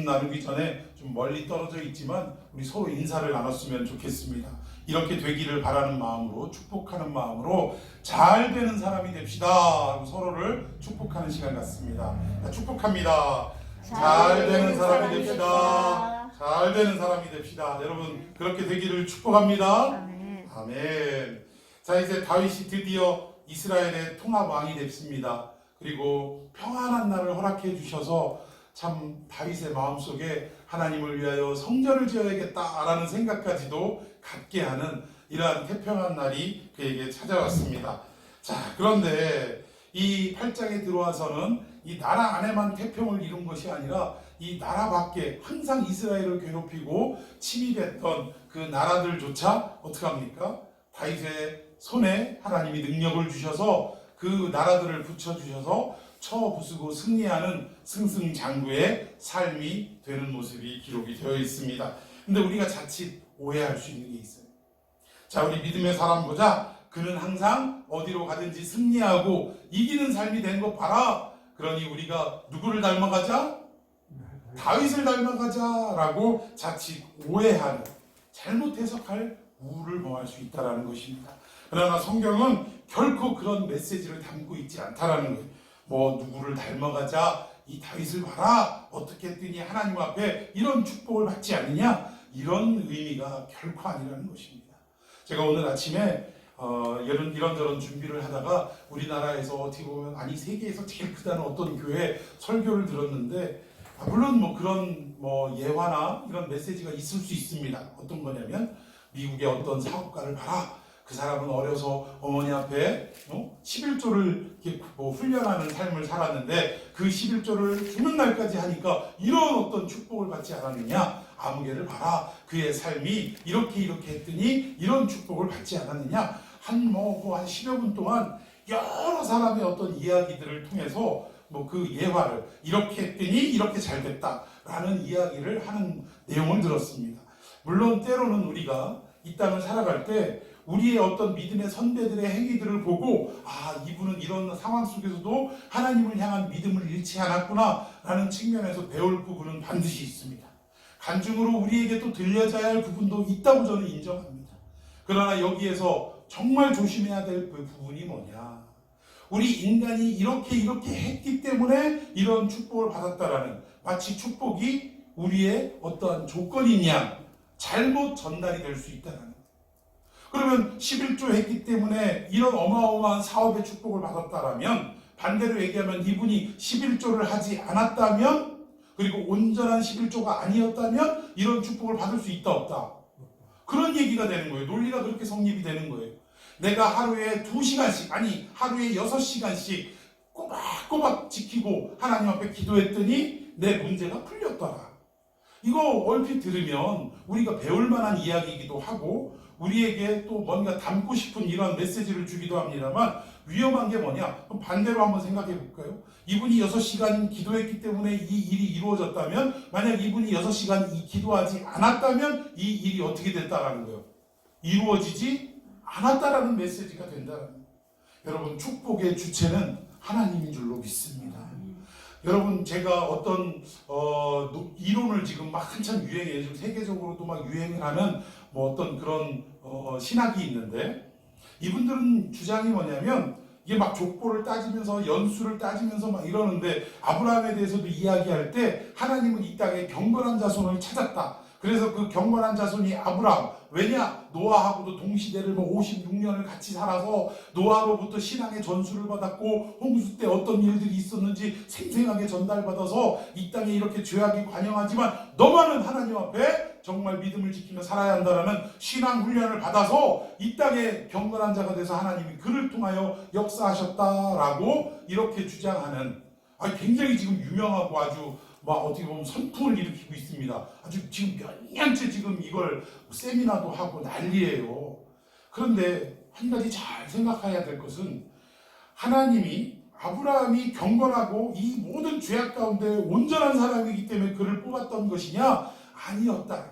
말씀 나누기 전에 좀 멀리 떨어져 있지만 우리 서로 인사를 나눴으면 좋겠습니다. 이렇게 되기를 바라는 마음으로, 축복하는 마음으로 잘 되는 사람이 됩시다 하고 서로를 축복하는 시간 같습니다. 축복합니다. 잘 되는 사람이 됩시다. 잘 되는 사람이 됩시다. 여러분 그렇게 되기를 축복합니다. 아멘. 아멘. 자, 이제 다윗이 드디어 이스라엘의 통합왕이 됐습니다. 그리고 평안한 날을 허락해 주셔서 참 다윗의 마음속에 하나님을 위하여 성전을 지어야겠다라는 생각까지도 갖게 하는 이러한 태평한 날이 그에게 찾아왔습니다. 자, 그런데 이 8장에 들어와서는 이 나라 안에만 태평을 이룬 것이 아니라 이 나라 밖에 항상 이스라엘을 괴롭히고 침입했던 그 나라들조차 어떻게 합니까? 다윗의 손에 하나님이 능력을 주셔서 그 나라들을 붙여주셔서 쳐부수고 승리하는 승승장구의 삶이 되는 모습이 기록이 되어 있습니다. 근데 우리가 자칫 오해할 수 있는 게 있어요. 자, 우리 믿음의 사람 보자. 그는 항상 어디로 가든지 승리하고 이기는 삶이 된 거 봐라. 그러니 우리가 누구를 닮아가자? 다윗을 닮아가자라고 자칫 오해하는, 잘못 해석할 우를 범할 수 있다는 것입니다. 그러나 성경은 결코 그런 메시지를 담고 있지 않다라는 거예요. 뭐 누구를 닮아가자, 이 다윗을 봐라, 어떻게 했더니 하나님 앞에 이런 축복을 받지 않느냐, 이런 의미가 결코 아니라는 것입니다. 제가 오늘 아침에 이런저런 준비를 하다가 우리나라에서 어떻게 보면 아니 세계에서 제일 크다는 어떤 교회 설교를 들었는데, 물론 뭐 그런 예화나 이런 메시지가 있을 수 있습니다. 어떤 거냐면 미국의 어떤 사업가를 봐라. 그 사람은 어려서 어머니 앞에 11조를 이렇게 훈련하는 삶을 살았는데 그 11조를 죽는 날까지 하니까 이런 어떤 축복을 받지 않았느냐. 아무개를 봐라. 그의 삶이 이렇게 했더니 이런 축복을 받지 않았느냐. 한 10여 분 동안 여러 사람의 어떤 이야기들을 통해서 그 예화를 이렇게 했더니 이렇게 잘 됐다라는 이야기를 하는 내용을 들었습니다. 물론 때로는 우리가 이 땅을 살아갈 때 우리의 어떤 믿음의 선배들의 행위들을 보고 이분은 이런 상황 속에서도 하나님을 향한 믿음을 잃지 않았구나 라는 측면에서 배울 부분은 반드시 있습니다. 간증으로 우리에게 또 들려져야 할 부분도 있다고 저는 인정합니다. 그러나 여기에서 정말 조심해야 될 그 부분이 뭐냐, 우리 인간이 이렇게 했기 때문에 이런 축복을 받았다라는, 마치 축복이 우리의 어떠한 조건인 양 잘못 전달이 될 수 있다는 거예요. 그러면 11조 했기 때문에 이런 어마어마한 사업의 축복을 받았다라면, 반대로 얘기하면 이분이 11조를 하지 않았다면, 그리고 온전한 11조가 아니었다면 이런 축복을 받을 수 있다 없다, 그런 얘기가 되는 거예요. 논리가 그렇게 성립이 되는 거예요. 내가 하루에 2시간씩, 아니 하루에 6시간씩 꼬박꼬박 지키고 하나님 앞에 기도했더니 내 문제가 풀렸더라. 이거 얼핏 들으면 우리가 배울 만한 이야기이기도 하고 우리에게 또 뭔가 담고 싶은 이런 메시지를 주기도 합니다만, 위험한 게 뭐냐? 그럼 반대로 한번 생각해 볼까요? 이분이 6시간 기도했기 때문에 이 일이 이루어졌다면, 만약 이분이 6시간 기도하지 않았다면 이 일이 어떻게 됐다라는 거예요? 이루어지지 않았다라는 메시지가 된다는 거예요. 여러분, 축복의 주체는 하나님인 줄로 믿습니다. 여러분, 제가 어떤 이론을 지금 막 한참 유행해요. 지금 세계적으로도 막 유행을 하는 어떤 그런 신학이 있는데, 이분들은 주장이 뭐냐면 이게 막 족보를 따지면서 연수를 따지면서 막 이러는데, 아브라함에 대해서도 이야기할 때 하나님은 이 땅에 경건한 자손을 찾았다. 그래서 그 경건한 자손이 아브라함, 왜냐? 노아하고도 동시대를 56년을 같이 살아서 노아로부터 신앙의 전수를 받았고 홍수 때 어떤 일들이 있었는지 생생하게 전달받아서 이 땅에 이렇게 죄악이 관영하지만 너만은 하나님 앞에 정말 믿음을 지키며 살아야 한다라는 신앙 훈련을 받아서 이 땅에 경건한 자가 돼서 하나님이 그를 통하여 역사하셨다라고 이렇게 주장하는, 굉장히 지금 유명하고 아주 어떻게 보면 선풍을 일으키고 있습니다. 아주 지금 몇 년째 지금 이걸 세미나도 하고 난리예요. 그런데 한 가지 잘 생각해야 될 것은, 하나님이 아브라함이 경건하고 이 모든 죄악 가운데 온전한 사람이기 때문에 그를 뽑았던 것이냐? 아니었다.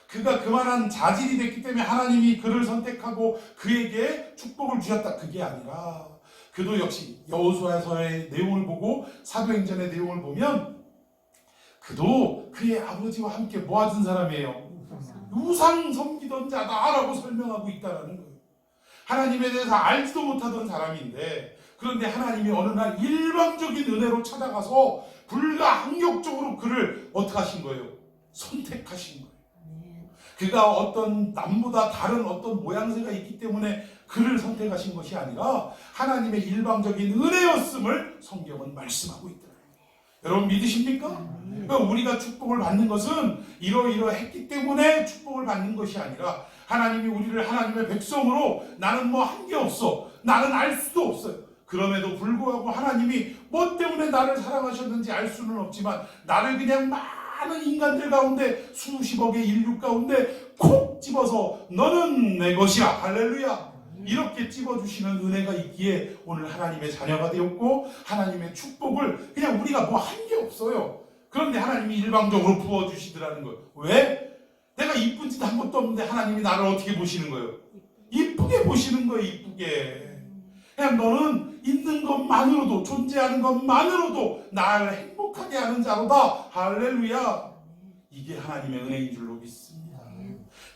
그가 그만한 자질이 됐기 때문에 하나님이 그를 선택하고 그에게 축복을 주셨다. 그게 아니라 그도 역시 여호수아서의 내용을 보고 사도행전의 내용을 보면 그도 그의 아버지와 함께 모아준 사람이에요. 우상 섬기던 자다라고 설명하고 있다는 거예요. 하나님에 대해서 알지도 못하던 사람인데, 그런데 하나님이 어느 날 일방적인 은혜로 찾아가서 불가항력적으로 그를 어떻게 하신 거예요? 선택하신 거예요. 그가 어떤 남보다 다른 어떤 모양새가 있기 때문에 그를 선택하신 것이 아니라 하나님의 일방적인 은혜였음을 성경은 말씀하고 있더라고요. 여러분 믿으십니까? 그러니까 우리가 축복을 받는 것은 이러이러했기 때문에 축복을 받는 것이 아니라, 하나님이 우리를 하나님의 백성으로, 나는 뭐 한 게 없어, 나는 알 수도 없어요. 그럼에도 불구하고 하나님이 뭐 때문에 나를 사랑하셨는지 알 수는 없지만, 나를 그냥 많은 인간들 가운데, 수십억의 인류 가운데 콕 집어서 너는 내 것이야, 할렐루야, 이렇게 찝어주시는 은혜가 있기에 오늘 하나님의 자녀가 되었고, 하나님의 축복을 그냥 우리가 뭐 한 게 없어요. 그런데 하나님이 일방적으로 부어주시더라는 거예요. 왜? 내가 이쁜 짓 한 것도 없는데 하나님이 나를 어떻게 보시는 거예요? 이쁘게 보시는 거예요. 이쁘게. 그냥 너는 있는 것만으로도, 존재하는 것만으로도 나를 행복하게 하는 자로다, 할렐루야. 이게 하나님의 은혜인 줄로 믿습니다.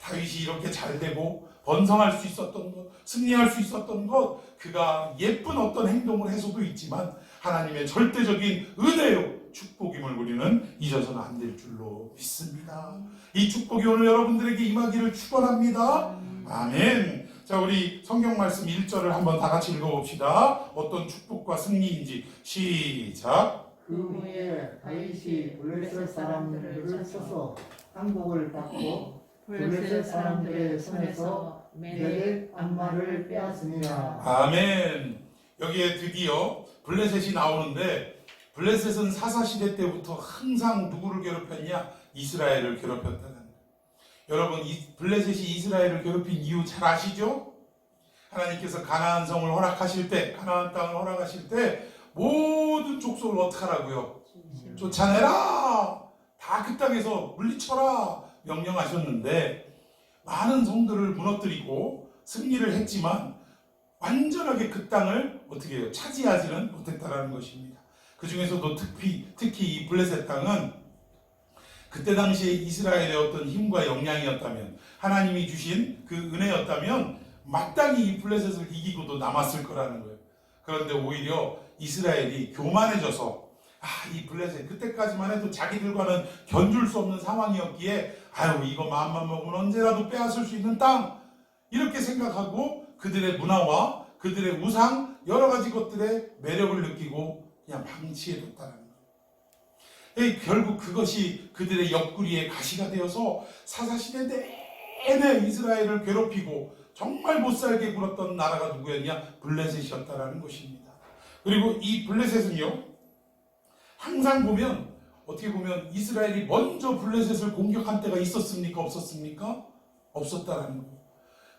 다윗이 이렇게 잘 되고 번성할 수 있었던 것, 승리할 수 있었던 것, 그가 예쁜 어떤 행동을 해서도 있지만 하나님의 절대적인 은혜요 축복임을 우리는 잊어서는 안 될 줄로 믿습니다. 이 축복이 오늘 여러분들에게 임하기를 축원합니다. 아멘. 자, 우리 성경 말씀 1절을 한번 다 같이 읽어봅시다. 어떤 축복과 승리인지 시작. 그 후에 다윗이 블레셋 사람들을 쳐서 항복을 받고 블레셋 사람들의 손에서 메렛 암마를 빼앗으니라. 아멘. 여기에 드디어 블레셋이 나오는데, 블레셋은 사사시대 때부터 항상 누구를 괴롭혔냐? 이스라엘을 괴롭혔다는 거예요. 여러분, 블레셋이 이스라엘을 괴롭힌 이유 잘 아시죠? 하나님께서 가나안 성을 허락하실 때, 가나안 땅을 허락하실 때 모든 족속을 어떻게 하라고요? 쫓아내라! 다 그 땅에서 물리쳐라! 명령하셨는데, 많은 성들을 무너뜨리고 승리를 했지만 완전하게 그 땅을 어떻게 해요? 차지하지는 못했다는 것입니다. 그 중에서도 특히 이 블레셋 땅은 그때 당시에 이스라엘의 어떤 힘과 역량이었다면, 하나님이 주신 그 은혜였다면 마땅히 이 블레셋을 이기고도 남았을 거라는 거예요. 그런데 오히려 이스라엘이 교만해져서, 이 블레셋 그때까지만 해도 자기들과는 견줄 수 없는 상황이었기에, 이거 마음만 먹으면 언제라도 빼앗을 수 있는 땅, 이렇게 생각하고 그들의 문화와 그들의 우상, 여러 가지 것들의 매력을 느끼고 그냥 방치해뒀다는 거예요. 결국 그것이 그들의 옆구리에 가시가 되어서 사사시대 내내 이스라엘을 괴롭히고 정말 못살게 굴었던 나라가 누구였냐? 블레셋이었다라는 것입니다. 그리고 이 블레셋은요, 항상 보면, 어떻게 보면 이스라엘이 먼저 블레셋을 공격한 때가 있었습니까? 없었습니까? 없었다라는 거예요.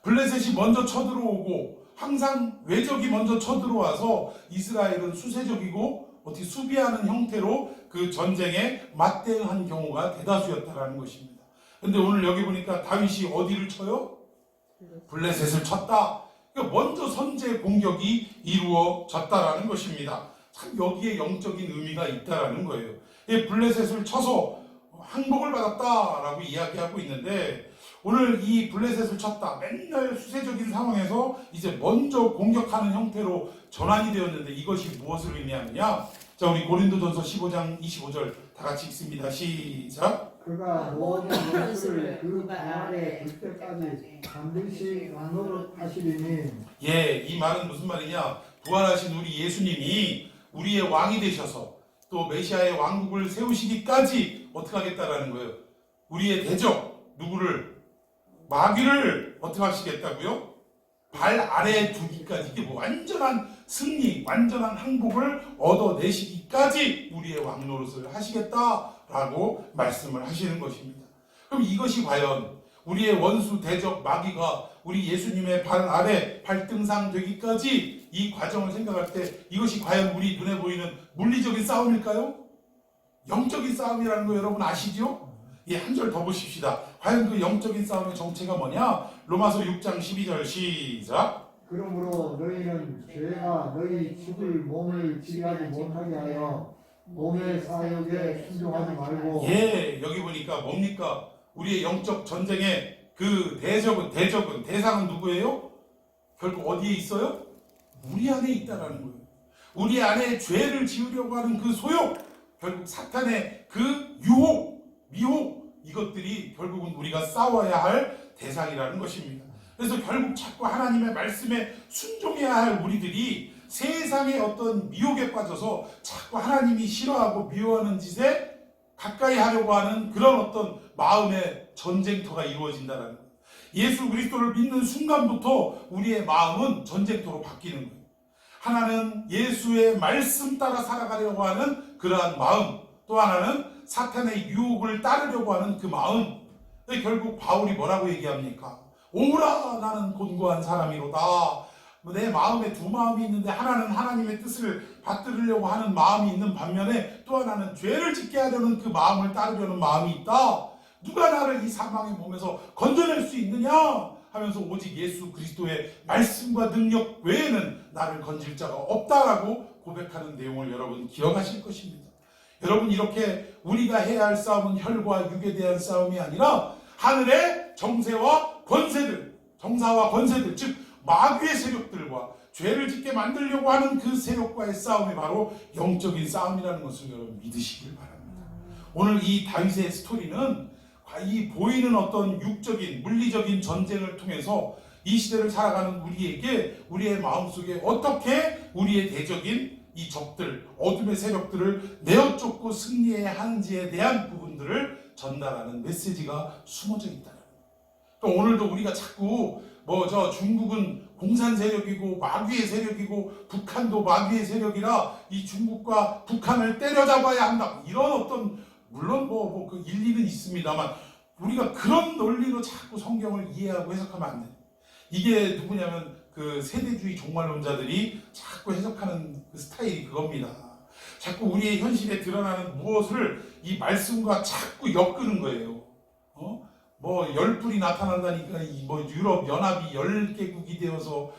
블레셋이 먼저 쳐들어오고, 항상 외적이 먼저 쳐들어와서 이스라엘은 수세적이고 어떻게 수비하는 형태로 그 전쟁에 맞대응한 경우가 대다수였다라는 것입니다. 그런데 오늘 여기 보니까 다윗이 어디를 쳐요? 블레셋을 쳤다. 그러니까 먼저 선제 공격이 이루어졌다라는 것입니다. 참 여기에 영적인 의미가 있다라는 거예요. 블레셋을 쳐서 항복을 받았다라고 이야기하고 있는데, 오늘 이 블레셋을 쳤다, 맨날 수세적인 상황에서 이제 먼저 공격하는 형태로 전환이 되었는데, 이것이 무엇을 의미하느냐? 자, 우리 고린도전서 15장 25절 다 같이 읽습니다. 시작. 그가 모든 원수를 그 발에 둘 때까지 반드시 왕노릇하시리니. 이 말은 무슨 말이냐? 부활하신 우리 예수님이 우리의 왕이 되셔서 또 메시아의 왕국을 세우시기까지 어떻게 하겠다라는 거예요? 우리의 대적, 누구를? 마귀를 어떻게 하시겠다고요? 발 아래에 두기까지. 이게 뭐 완전한 승리, 완전한 항복을 얻어내시기까지 우리의 왕노릇을 하시겠다라고 말씀을 하시는 것입니다. 그럼 이것이 과연 우리의 원수 대적 마귀가 우리 예수님의 발 아래 발등상 되기까지 이 과정을 생각할 때 이것이 과연 우리 눈에 보이는 물리적인 싸움일까요? 영적인 싸움이라는 거 여러분 아시죠? 한 절 더 보십시다. 과연 그 영적인 싸움의 정체가 뭐냐? 로마서 6장 12절 시작. 그러므로 너희는 죄가 너희 죽을 몸을 지배하지 못하게 하여 몸의 사욕에 순종하지 말고 예, 여기 보니까 뭡니까? 우리의 영적 전쟁의 그 대상은 누구예요? 결국 어디에 있어요? 우리 안에 있다라는 거예요. 우리 안에 죄를 지으려고 하는 그 소욕, 결국 사탄의 그 유혹, 미혹, 이것들이 결국은 우리가 싸워야 할 대상이라는 것입니다. 그래서 결국 자꾸 하나님의 말씀에 순종해야 할 우리들이 세상의 어떤 미혹에 빠져서 자꾸 하나님이 싫어하고 미워하는 짓에 가까이 하려고 하는 그런 어떤 마음의 전쟁터가 이루어진다는 거예요. 예수 그리스도를 믿는 순간부터 우리의 마음은 전쟁터로 바뀌는 거예요. 하나는 예수의 말씀 따라 살아가려고 하는 그러한 마음, 또 하나는 사탄의 유혹을 따르려고 하는 그 마음. 근데 결국 바울이 뭐라고 얘기합니까? 오라 나는 곤고한 사람이로다. 내 마음에 두 마음이 있는데 하나는 하나님의 뜻을 받들으려고 하는 마음이 있는 반면에 또 하나는 죄를 짓게 하려는 그 마음을 따르려는 마음이 있다. 누가 나를 이 사망의 몸에서 건져낼 수 있느냐 하면서 오직 예수 그리스도의 말씀과 능력 외에는 나를 건질 자가 없다라고 고백하는 내용을 여러분 기억하실 것입니다. 여러분, 이렇게 우리가 해야 할 싸움은 혈과 육에 대한 싸움이 아니라 하늘의 정세와 권세들, 정사와 권세들, 즉 마귀의 세력들과 죄를 짓게 만들려고 하는 그 세력과의 싸움이 바로 영적인 싸움이라는 것을 여러분 믿으시길 바랍니다. 오늘 이 다윗의 스토리는 이 보이는 어떤 육적인 물리적인 전쟁을 통해서 이 시대를 살아가는 우리에게 우리의 마음속에 어떻게 우리의 대적인 이 적들, 어둠의 세력들을 내어쫓고 승리해야 하는지에 대한 부분들을 전달하는 메시지가 숨어져 있다. 또 오늘도 우리가 자꾸 중국은 공산 세력이고 마귀의 세력이고 북한도 마귀의 세력이라 이 중국과 북한을 때려잡아야 한다. 이런 어떤 물론 그 일리는 있습니다만 우리가 그런 논리로 자꾸 성경을 이해하고 해석하면 안 돼. 이게 누구냐면 그 세대주의 종말론자들이 자꾸 해석하는 그 스타일이 그겁니다. 자꾸 우리의 현실에 드러나는 무엇을 이 말씀과 자꾸 엮는 거예요. 열불이 나타난다니까 유럽 연합이 10개국이 되어서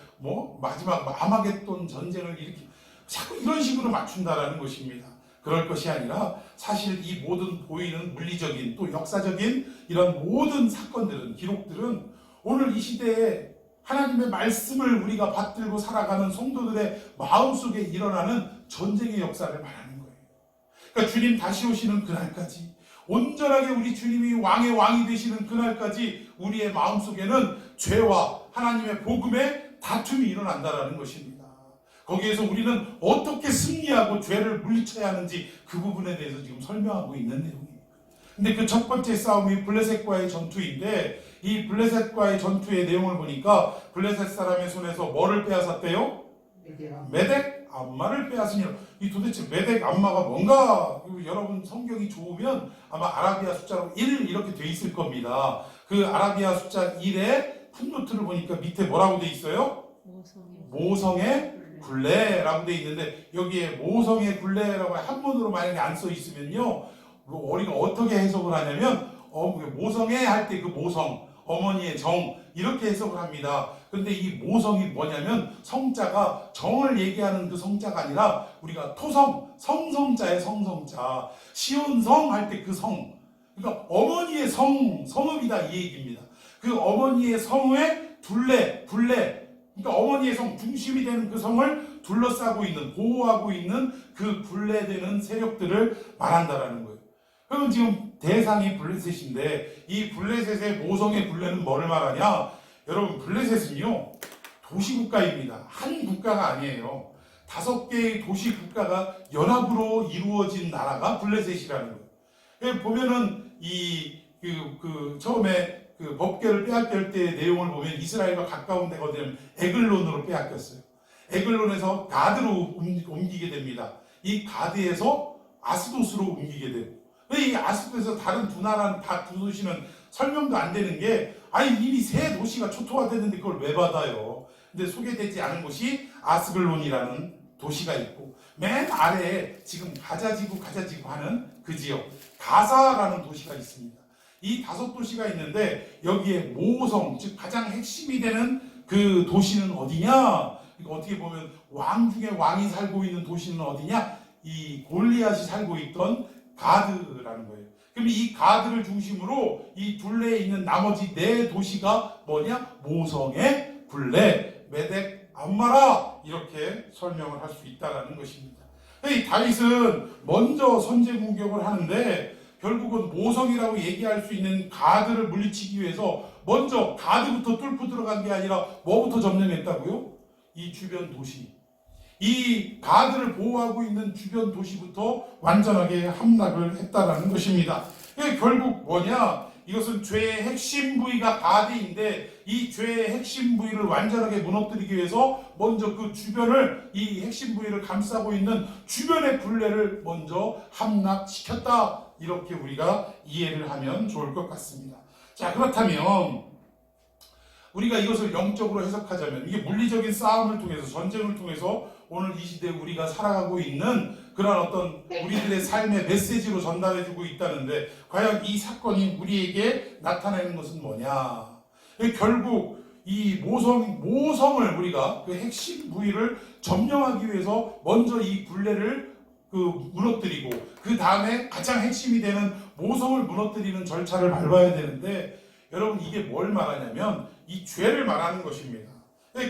마지막 아마겟돈 전쟁을 일으키 자꾸 이런 식으로 맞춘다라는 것입니다. 그럴 것이 아니라 사실 이 모든 보이는 물리적인 또 역사적인 이런 모든 사건들은 기록들은 오늘 이 시대에 하나님의 말씀을 우리가 받들고 살아가는 성도들의 마음속에 일어나는 전쟁의 역사를 말하는 거예요. 그러니까 주님 다시 오시는 그날까지 온전하게 우리 주님이 왕의 왕이 되시는 그날까지 우리의 마음속에는 죄와 하나님의 복음의 다툼이 일어난다라는 것입니다. 거기에서 우리는 어떻게 승리하고 죄를 물리쳐야 하는지 그 부분에 대해서 지금 설명하고 있는 내용이에요. 근데 그 첫 번째 싸움이 블레셋과의 전투인데 이 블레셋과의 전투의 내용을 보니까 블레셋 사람의 손에서 뭐를 빼앗았대요? 메덱 암마를 빼앗으니 이 도대체 메덱 암마가 뭔가 여러분 성경이 좋으면 아마 아라비아 숫자로 1 이렇게 돼 있을 겁니다. 그 아라비아 숫자 1의 풋노트를 보니까 밑에 뭐라고 돼 있어요? 모성의 굴레라고 돼 있는데 여기에 모성의 굴레라고 한문으로 만약에 안 써 있으면요 우리가 어떻게 해석을 하냐면 모성의 할 때 그 모성 어머니의 정 이렇게 해석을 합니다. 근데 이 모성이 뭐냐면 성자가 정을 얘기하는 그 성자가 아니라 우리가 토성 성성자의 성성자 시온성 할 때 그 성 그러니까 어머니의 성읍이다 이 얘기입니다. 그 어머니의 성의 둘레 그러니까 어머니의 성 중심이 되는 그 성을 둘러싸고 있는 보호하고 있는 그 굴레되는 세력들을 말한다라는 거예요. 그러면 지금 대상이 블레셋인데 이 블레셋의 모성의 굴레는 뭐를 말하냐? 여러분 블레셋은요 도시국가입니다. 한 국가가 아니에요. 5개의 도시국가가 연합으로 이루어진 나라가 블레셋이라는 거예요. 보면은 처음에 그 법궤를 빼앗길 때의 내용을 보면 이스라엘과 가까운 데가 어디냐면 에글론으로 빼앗겼어요. 에글론에서 가드로 옮기게 됩니다. 이 가드에서 아스돗으로 옮기게 되고 이 아스돗에서 다른 두 도시는 설명도 안 되는 게 이미 3 도시가 초토화됐는데 그걸 왜 받아요? 근데 소개되지 않은 곳이 아스글론이라는 도시가 있고 맨 아래에 지금 가자지구 하는 그 지역 가사라는 도시가 있습니다. 이 5도시가 있는데 여기에 모성 즉 가장 핵심이 되는 그 도시는 어디냐? 어떻게 보면 왕 중에 왕이 살고 있는 도시는 어디냐? 이 골리앗이 살고 있던 가드라는 거예요. 그럼 이 가드를 중심으로 이 둘레에 있는 나머지 네 도시가 뭐냐? 모성의 굴레, 메덱, 암마라 이렇게 설명을 할 수 있다는 것입니다. 이 다윗은 먼저 선제 공격을 하는데 결국은 모성이라고 얘기할 수 있는 가드를 물리치기 위해서 먼저 가드부터 뚫고 들어간 게 아니라 뭐부터 점령했다고요? 이 주변 도시. 이 가드를 보호하고 있는 주변 도시부터 완전하게 함락을 했다라는 것입니다. 결국 뭐냐? 이것은 죄의 핵심 부위가 가드인데 이 죄의 핵심 부위를 완전하게 무너뜨리기 위해서 먼저 그 주변을 이 핵심 부위를 감싸고 있는 주변의 굴레를 먼저 함락시켰다. 이렇게 우리가 이해를 하면 좋을 것 같습니다. 자, 그렇다면 우리가 이것을 영적으로 해석하자면 이게 물리적인 싸움을 통해서 전쟁을 통해서 오늘 이 시대에 우리가 살아가고 있는 그런 어떤 우리들의 삶의 메시지로 전달해주고 있다는데 과연 이 사건이 우리에게 나타내는 것은 뭐냐? 결국 이 모성을 우리가 그 핵심 부위를 점령하기 위해서 먼저 이 굴레를 무너뜨리고 그 다음에 가장 핵심이 되는 모성을 무너뜨리는 절차를 밟아야 되는데 여러분 이게 뭘 말하냐면 이 죄를 말하는 것입니다.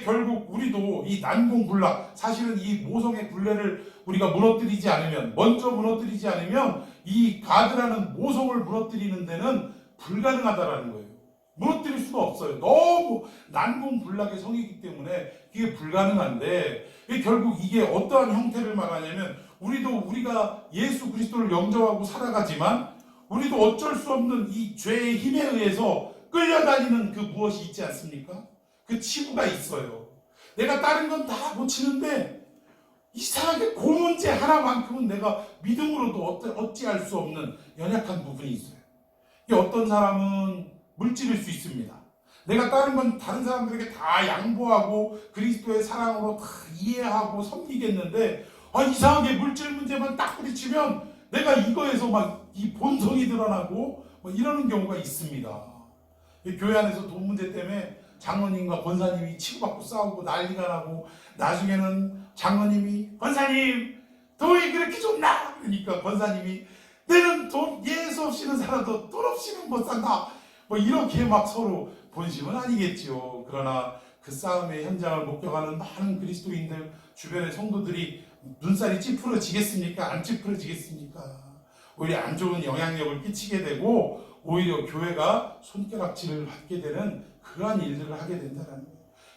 결국 우리도 이 난공불락 사실은 이 모성의 굴레를 우리가 무너뜨리지 않으면 먼저 무너뜨리지 않으면 이 가드라는 모성을 무너뜨리는 데는 불가능하다라는 거예요. 무너뜨릴 수가 없어요. 너무 난공불락의 성이기 때문에 이게 불가능한데 결국 이게 어떠한 형태를 말하냐면 우리가 예수 그리스도를 영접하고 살아가지만 우리도 어쩔 수 없는 이 죄의 힘에 의해서 끌려다니는 그 무엇이 있지 않습니까? 그 치부가 있어요. 내가 다른 건 다 고치는데 이상하게 그 문제 하나만큼은 내가 믿음으로도 어찌할 수 없는 연약한 부분이 있어요. 이게 어떤 사람은 물질일 수 있습니다. 내가 다른 건 다른 사람들에게 다 양보하고 그리스도의 사랑으로 다 이해하고 섬기겠는데 이상하게 물질 문제만 딱 부딪히면 내가 이거에서 막 이 본성이 드러나고 이러는 경우가 있습니다. 교회 안에서 돈 문제 때문에 장로님과 권사님이 치고받고 싸우고 난리가 나고 나중에는 장로님이 권사님 돈이 그렇게 좋나? 그러니까 권사님이 내는 돈 예수 없이는 살아도 돈 없이는 못 산다. 이렇게 막 서로 본심은 아니겠지요. 그러나 그 싸움의 현장을 목격하는 많은 그리스도인들 주변의 성도들이 눈살이 찌푸러지겠습니까? 안 찌푸러지겠습니까? 오히려 안 좋은 영향력을 끼치게 되고 오히려 교회가 손가락질을 받게 되는 그러한 일들을 하게 된다는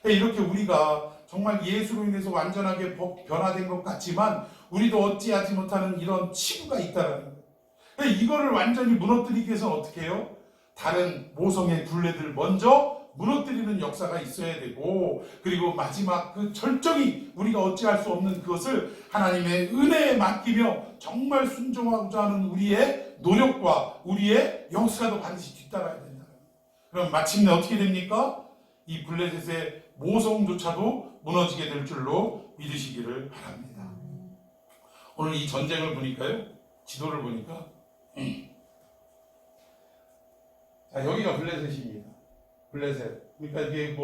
거예요. 이렇게 우리가 정말 예수로 인해서 완전하게 변화된 것 같지만 우리도 어찌하지 못하는 이런 치부가 있다는 거예요. 이거를 완전히 무너뜨리기 위해서는 어떻게 해요? 다른 모성의 굴레들을 먼저 무너뜨리는 역사가 있어야 되고 그리고 마지막 그 절정이 우리가 어찌할 수 없는 그것을 하나님의 은혜에 맡기며 정말 순종하고자 하는 우리의 노력과 우리의 역사도 반드시 뒤따라야 된다. 그럼 마침내 어떻게 됩니까? 이 블레셋의 모성조차도 무너지게 될 줄로 믿으시기를 바랍니다. 오늘 이 전쟁을 보니까요, 지도를 보니까 자, 여기가 블레셋입니다. 블레셋. 그러니까 이게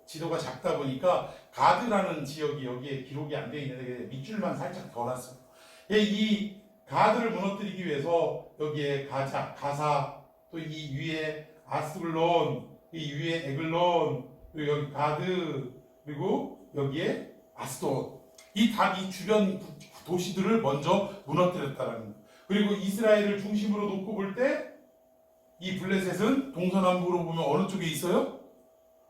지도가 작다 보니까 가드라는 지역이 여기에 기록이 안 되어 있는데 밑줄만 살짝 더 놨어요. 이 가드를 무너뜨리기 위해서 여기에 가사, 또 이 위에 아스글론, 이 위에 에글론, 그리고 여기 가드, 그리고 여기에 아스돗. 이 주변 도시들을 먼저 무너뜨렸다라는 거예요. 그리고 이스라엘을 중심으로 놓고 볼 때 이 블레셋은 동서남북으로 보면 어느 쪽에 있어요?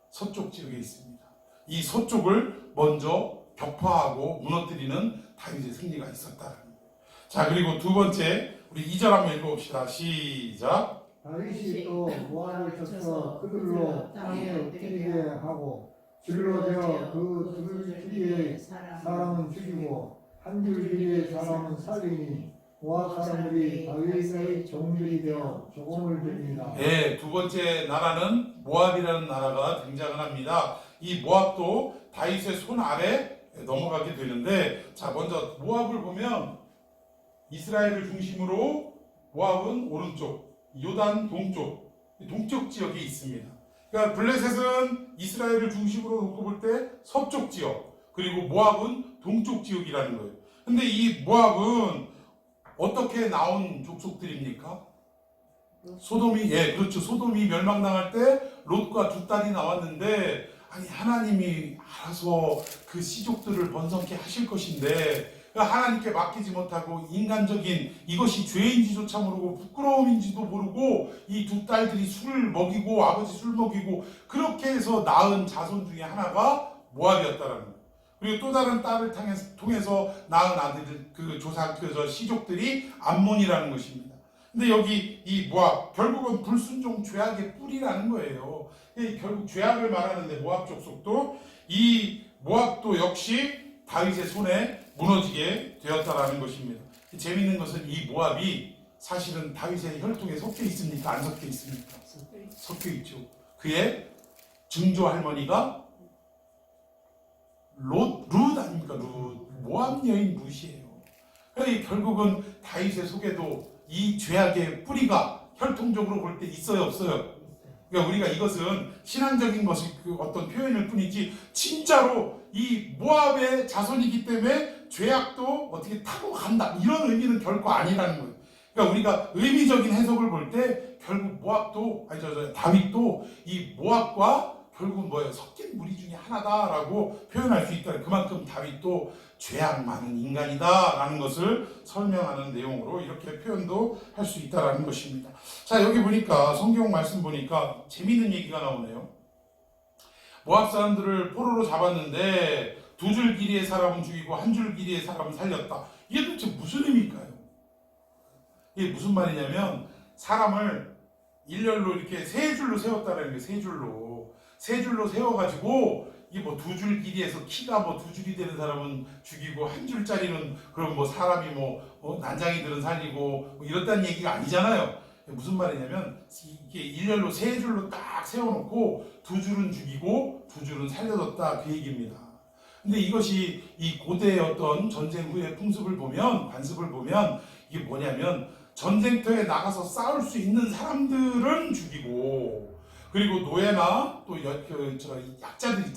서쪽 지역에 있습니다. 이 서쪽을 먼저 격파하고 무너뜨리는 다윗의 승리가 있었다는 거예요. 자, 그리고 두 번째 우리 2절 한번 읽어봅시다. 시작. 다윗이 또 모압을 쳐서 그들로 땅에 엎드리게 하고 줄로 되어 그 줄기의 사람은 죽이고 한 줄기의 사람은 살리니 모압 사람들이 다윗의 종들이 되어 조공을 드립니다. 네, 두 번째 나라는 모압이라는 나라가 등장을 합니다. 이 모압도 다윗의 손 아래 넘어가게 되는데, 자, 먼저 모압을 보면 이스라엘을 중심으로 모압은 오른쪽, 요단 동쪽 지역에 있습니다. 그러니까 블레셋은 이스라엘을 중심으로 놓고 볼 때 서쪽 지역, 그리고 모압은 동쪽 지역이라는 거예요. 근데 이 모압은 어떻게 나온 족속들입니까? 소돔이, 예, 그렇죠. 소돔이 멸망당할 때 롯과 두 딸이 나왔는데, 아니, 하나님이 알아서 그 씨족들을 번성케 하실 것인데, 하나님께 맡기지 못하고 인간적인 이것이 죄인지조차 모르고 부끄러움인지도 모르고 이 두 딸들이 술을 먹이고 아버지 술 먹이고 그렇게 해서 낳은 자손 중에 하나가 모압이었다라는 거예요. 그리고 또 다른 딸을 통해서 낳은 아들 그 조상 저 씨족들이 암몬이라는 것입니다. 근데 여기 이 모압 결국은 불순종 죄악의 뿌리라는 거예요. 결국 죄악을 말하는데 모압 족속도 이 모압도 역시 다윗의 손에 무너지게 되었다라는 것입니다. 재미있는 것은 이 모압이 사실은 다윗의 혈통에 섞여 있습니까? 안 섞여 있습니까? 섞여 있죠. 그의 증조 할머니가 룻 아닙니까? 룻 모압 여인 룻이에요. 그러니까 결국은 다윗의 속에도 이 죄악의 뿌리가 혈통적으로 볼 때 있어요, 없어요? 그러니까 우리가 이것은 신앙적인 것이 그 어떤 표현일 뿐이지 진짜로 이 모압의 자손이기 때문에 죄악도 어떻게 타고 간다 이런 의미는 결코 아니라는 거예요. 그러니까 우리가 의미적인 해석을 볼 때 결국 모압도 다윗도 이 모압과 결국은 뭐예요? 섞인 무리 중에 하나다라고 표현할 수 있다. 그만큼 다윗도 죄악 많은 인간이다라는 것을 설명하는 내용으로 이렇게 표현도 할 수 있다라는 것입니다. 자, 여기 보니까 성경 말씀 보니까 재미있는 얘기가 나오네요. 모압 사람들을 포로로 잡았는데 두 줄 길이의 사람은 죽이고 한 줄 길이의 사람은 살렸다. 이게 도대체 무슨 의미일까요? 이게 무슨 말이냐면 사람을 일렬로 이렇게 세 줄로 세웠다라는 게 세 줄로 세워가지고 이 뭐 두 줄 길이에서 키가 뭐 두 줄이 되는 사람은 죽이고 한 줄짜리는 그럼 뭐 사람이 난장이들은 살리고 뭐 이렇다는 얘기가 아니잖아요. 무슨 말이냐면 이게 일렬로 세 줄로 딱 세워놓고 두 줄은 죽이고 두 줄은 살려뒀다 그 얘기입니다. 근데 이것이 이 고대의 어떤 전쟁 후의 관습을 보면 이게 뭐냐면 전쟁터에 나가서 싸울 수 있는 사람들은 죽이고 그리고 노예나 또 약자들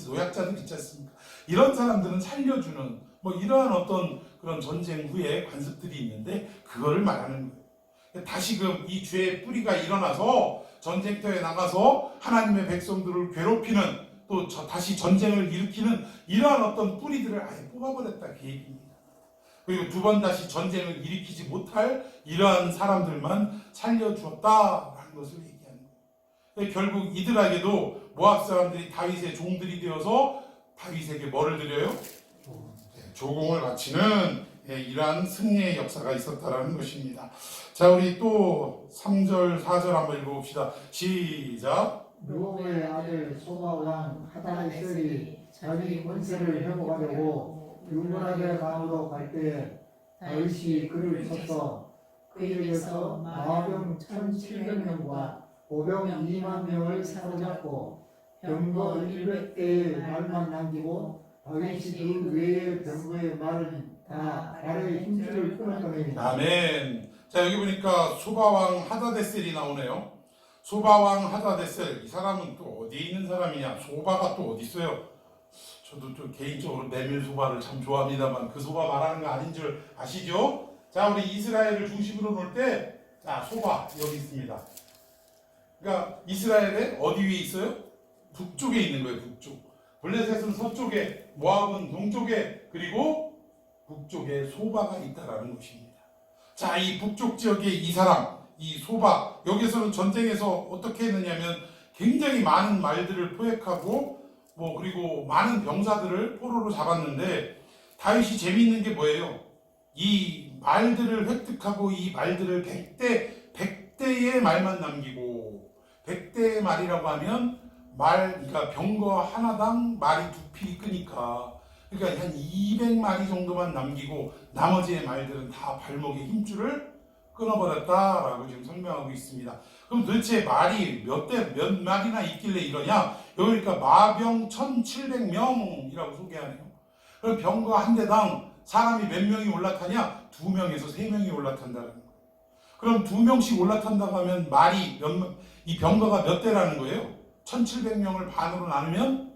노약자들 있지 않습니까? 이런 사람들은 살려주는 뭐 이러한 어떤 그런 전쟁 후의 관습들이 있는데 그거를 말하는 거예요. 다시금 이 죄의 뿌리가 일어나서 전쟁터에 나가서 하나님의 백성들을 괴롭히는 또 다시 전쟁을 일으키는 이러한 어떤 뿌리들을 아예 뽑아버렸다 그 얘기입니다. 그리고 두 번 다시 전쟁을 일으키지 못할 이러한 사람들만 살려주었다라는 것을 얘기합니다. 결국 이들에게도 모압 사람들이 다윗의 종들이 되어서 다윗에게 뭐를 드려요? 조공을 바치는 이러한 승리의 역사가 있었다라는 것입니다. 자, 우리 또 3절, 4절 한번 읽어봅시다. 시작. 누의 아들 소바 왕 하다네셀이 자기 권세를 회복하려고 유브라데 강으로 갈 때에 다윗이 그를 쳤어. 그에게서 마병 1,700명과 보병 2만 명을 사로잡고 병거 100대의 말만 남기고 다윗이 그 외의 병거의 말은 다 발의 힘줄을 끊었더니. 아멘. 자, 여기 보니까 소바왕 하다데셀이 나오네요. 소바왕 하다데셀, 이 사람은 또 어디에 있는 사람이냐? 소바가 또 어디 있어요? 저도 좀 개인적으로 메밀 소바를 참 좋아합니다만 그 소바 말하는 거 아닌 줄 아시죠? 자, 우리 이스라엘을 중심으로 놓을 때, 자, 소바 여기 있습니다. 그러니까 이스라엘의 어디 위에 있어요? 북쪽에 있는 거예요. 북쪽. 블레셋은 서쪽에, 모압은 동쪽에, 그리고 북쪽에 소바가 있다라는 것입니다. 자, 이 북쪽 지역에 이 사람, 이 소바, 여기서는 전쟁에서 어떻게 했느냐면 굉장히 많은 말들을 포획하고 그리고 많은 병사들을 포로로 잡았는데 다윗이 재미있는 게 뭐예요? 이 말들을 획득하고 이 말들을 100대의 말만 남기고 100대의 말이라고 하면 그러니까 병거 하나당 말이 2필이 끄니까 그러니까 한 200마리 정도만 남기고 나머지의 말들은 다 발목에 힘줄을 끊어버렸다라고 지금 설명하고 있습니다. 그럼 도대체 말이 몇 마리나 있길래 이러냐? 여기 그러니까 마병 1,700명이라고 소개하네요. 그럼 병거 한 대당 사람이 몇 명이 올라타냐? 2명에서 3명이 올라탄다는 거예요. 그럼 2명씩 올라탄다고 하면 이 병거가 몇 대라는 거예요? 1,700명을 반으로 나누면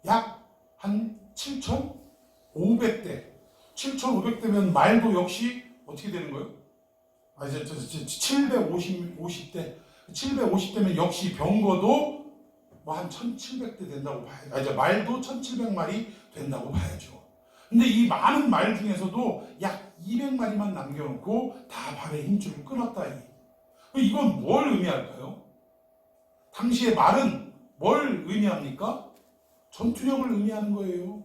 약 한 7,500대. 7,500대면 말도 역시 어떻게 되는 거예요? 아, 이제 750대. 750대면 역시 병거도 뭐 한 1,700대 된다고 봐야죠. 아, 이제 말도 1,700마리 된다고 봐야죠. 근데 이 많은 말 중에서도 약 200마리만 남겨놓고 다 발의 힘줄을 끊었다. 이건 뭘 의미할까요? 당시의 말은 뭘 의미합니까? 전투력을 의미하는 거예요.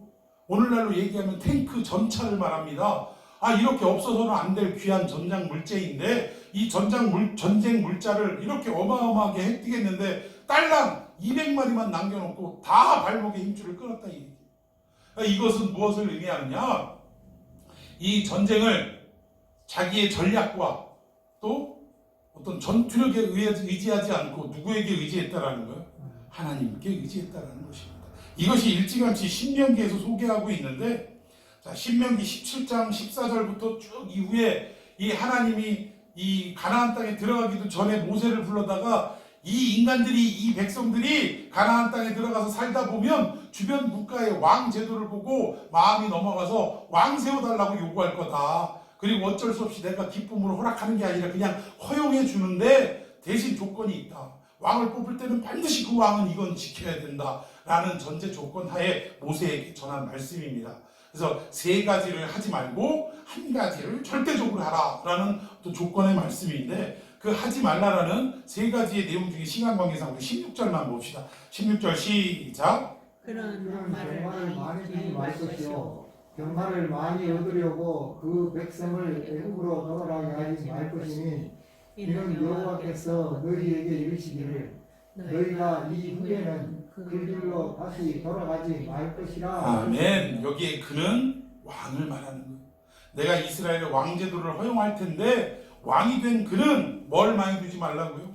오늘날로 얘기하면 탱크 전차를 말합니다. 아, 이렇게 없어서는 안 될 귀한 전장 물체인데 이 전쟁 물자를 이렇게 어마어마하게 획득했는데 딸랑 200마리만 남겨놓고 다 발목에 힘줄을 끊었다. 이것은 무엇을 의미하느냐? 이 전쟁을 자기의 전략과 또 어떤 전투력에 의지하지 않고 누구에게 의지했다라는 거예요? 하나님께 의지했다라는 것입니다. 이것이 일찌감치 신명기에서 소개하고 있는데, 자, 신명기 17장 14절부터 쭉 이후에 이 하나님이 이 가나안 땅에 들어가기도 전에 모세를 불러다가 이 인간들이, 이 백성들이 가나안 땅에 들어가서 살다 보면 주변 국가의 왕 제도를 보고 마음이 넘어가서 왕 세워달라고 요구할 거다. 그리고 어쩔 수 없이 내가 기쁨으로 허락하는 게 아니라 그냥 허용해 주는데 대신 조건이 있다. 왕을 뽑을 때는 반드시 그 왕은 이건 지켜야 된다 라는 전제 조건 하에 모세에게 전한 말씀입니다. 그래서 세 가지를 하지 말고 한 가지를 절대적으로 하라 라는 또 조건의 말씀인데, 그 하지 말라라는 세 가지의 내용 중에 시간 관계상 우리 16절만 봅시다. 16절 시작. 그런 병마를 많이 주지 말 것이요 병마를 많이 얻으려고 그 백성을 애국으로 돌아가게 하지 말 것이니 이는 여호와께서 너희에게 이르시기를 너희가 이 후에는 그 길로 다시 돌아가지 말 것이라. 아멘. 여기에 그는 왕을 말하는 거예요. 내가 이스라엘의 왕제도를 허용할 텐데 왕이 된 그는 뭘 많이 두지 말라고요?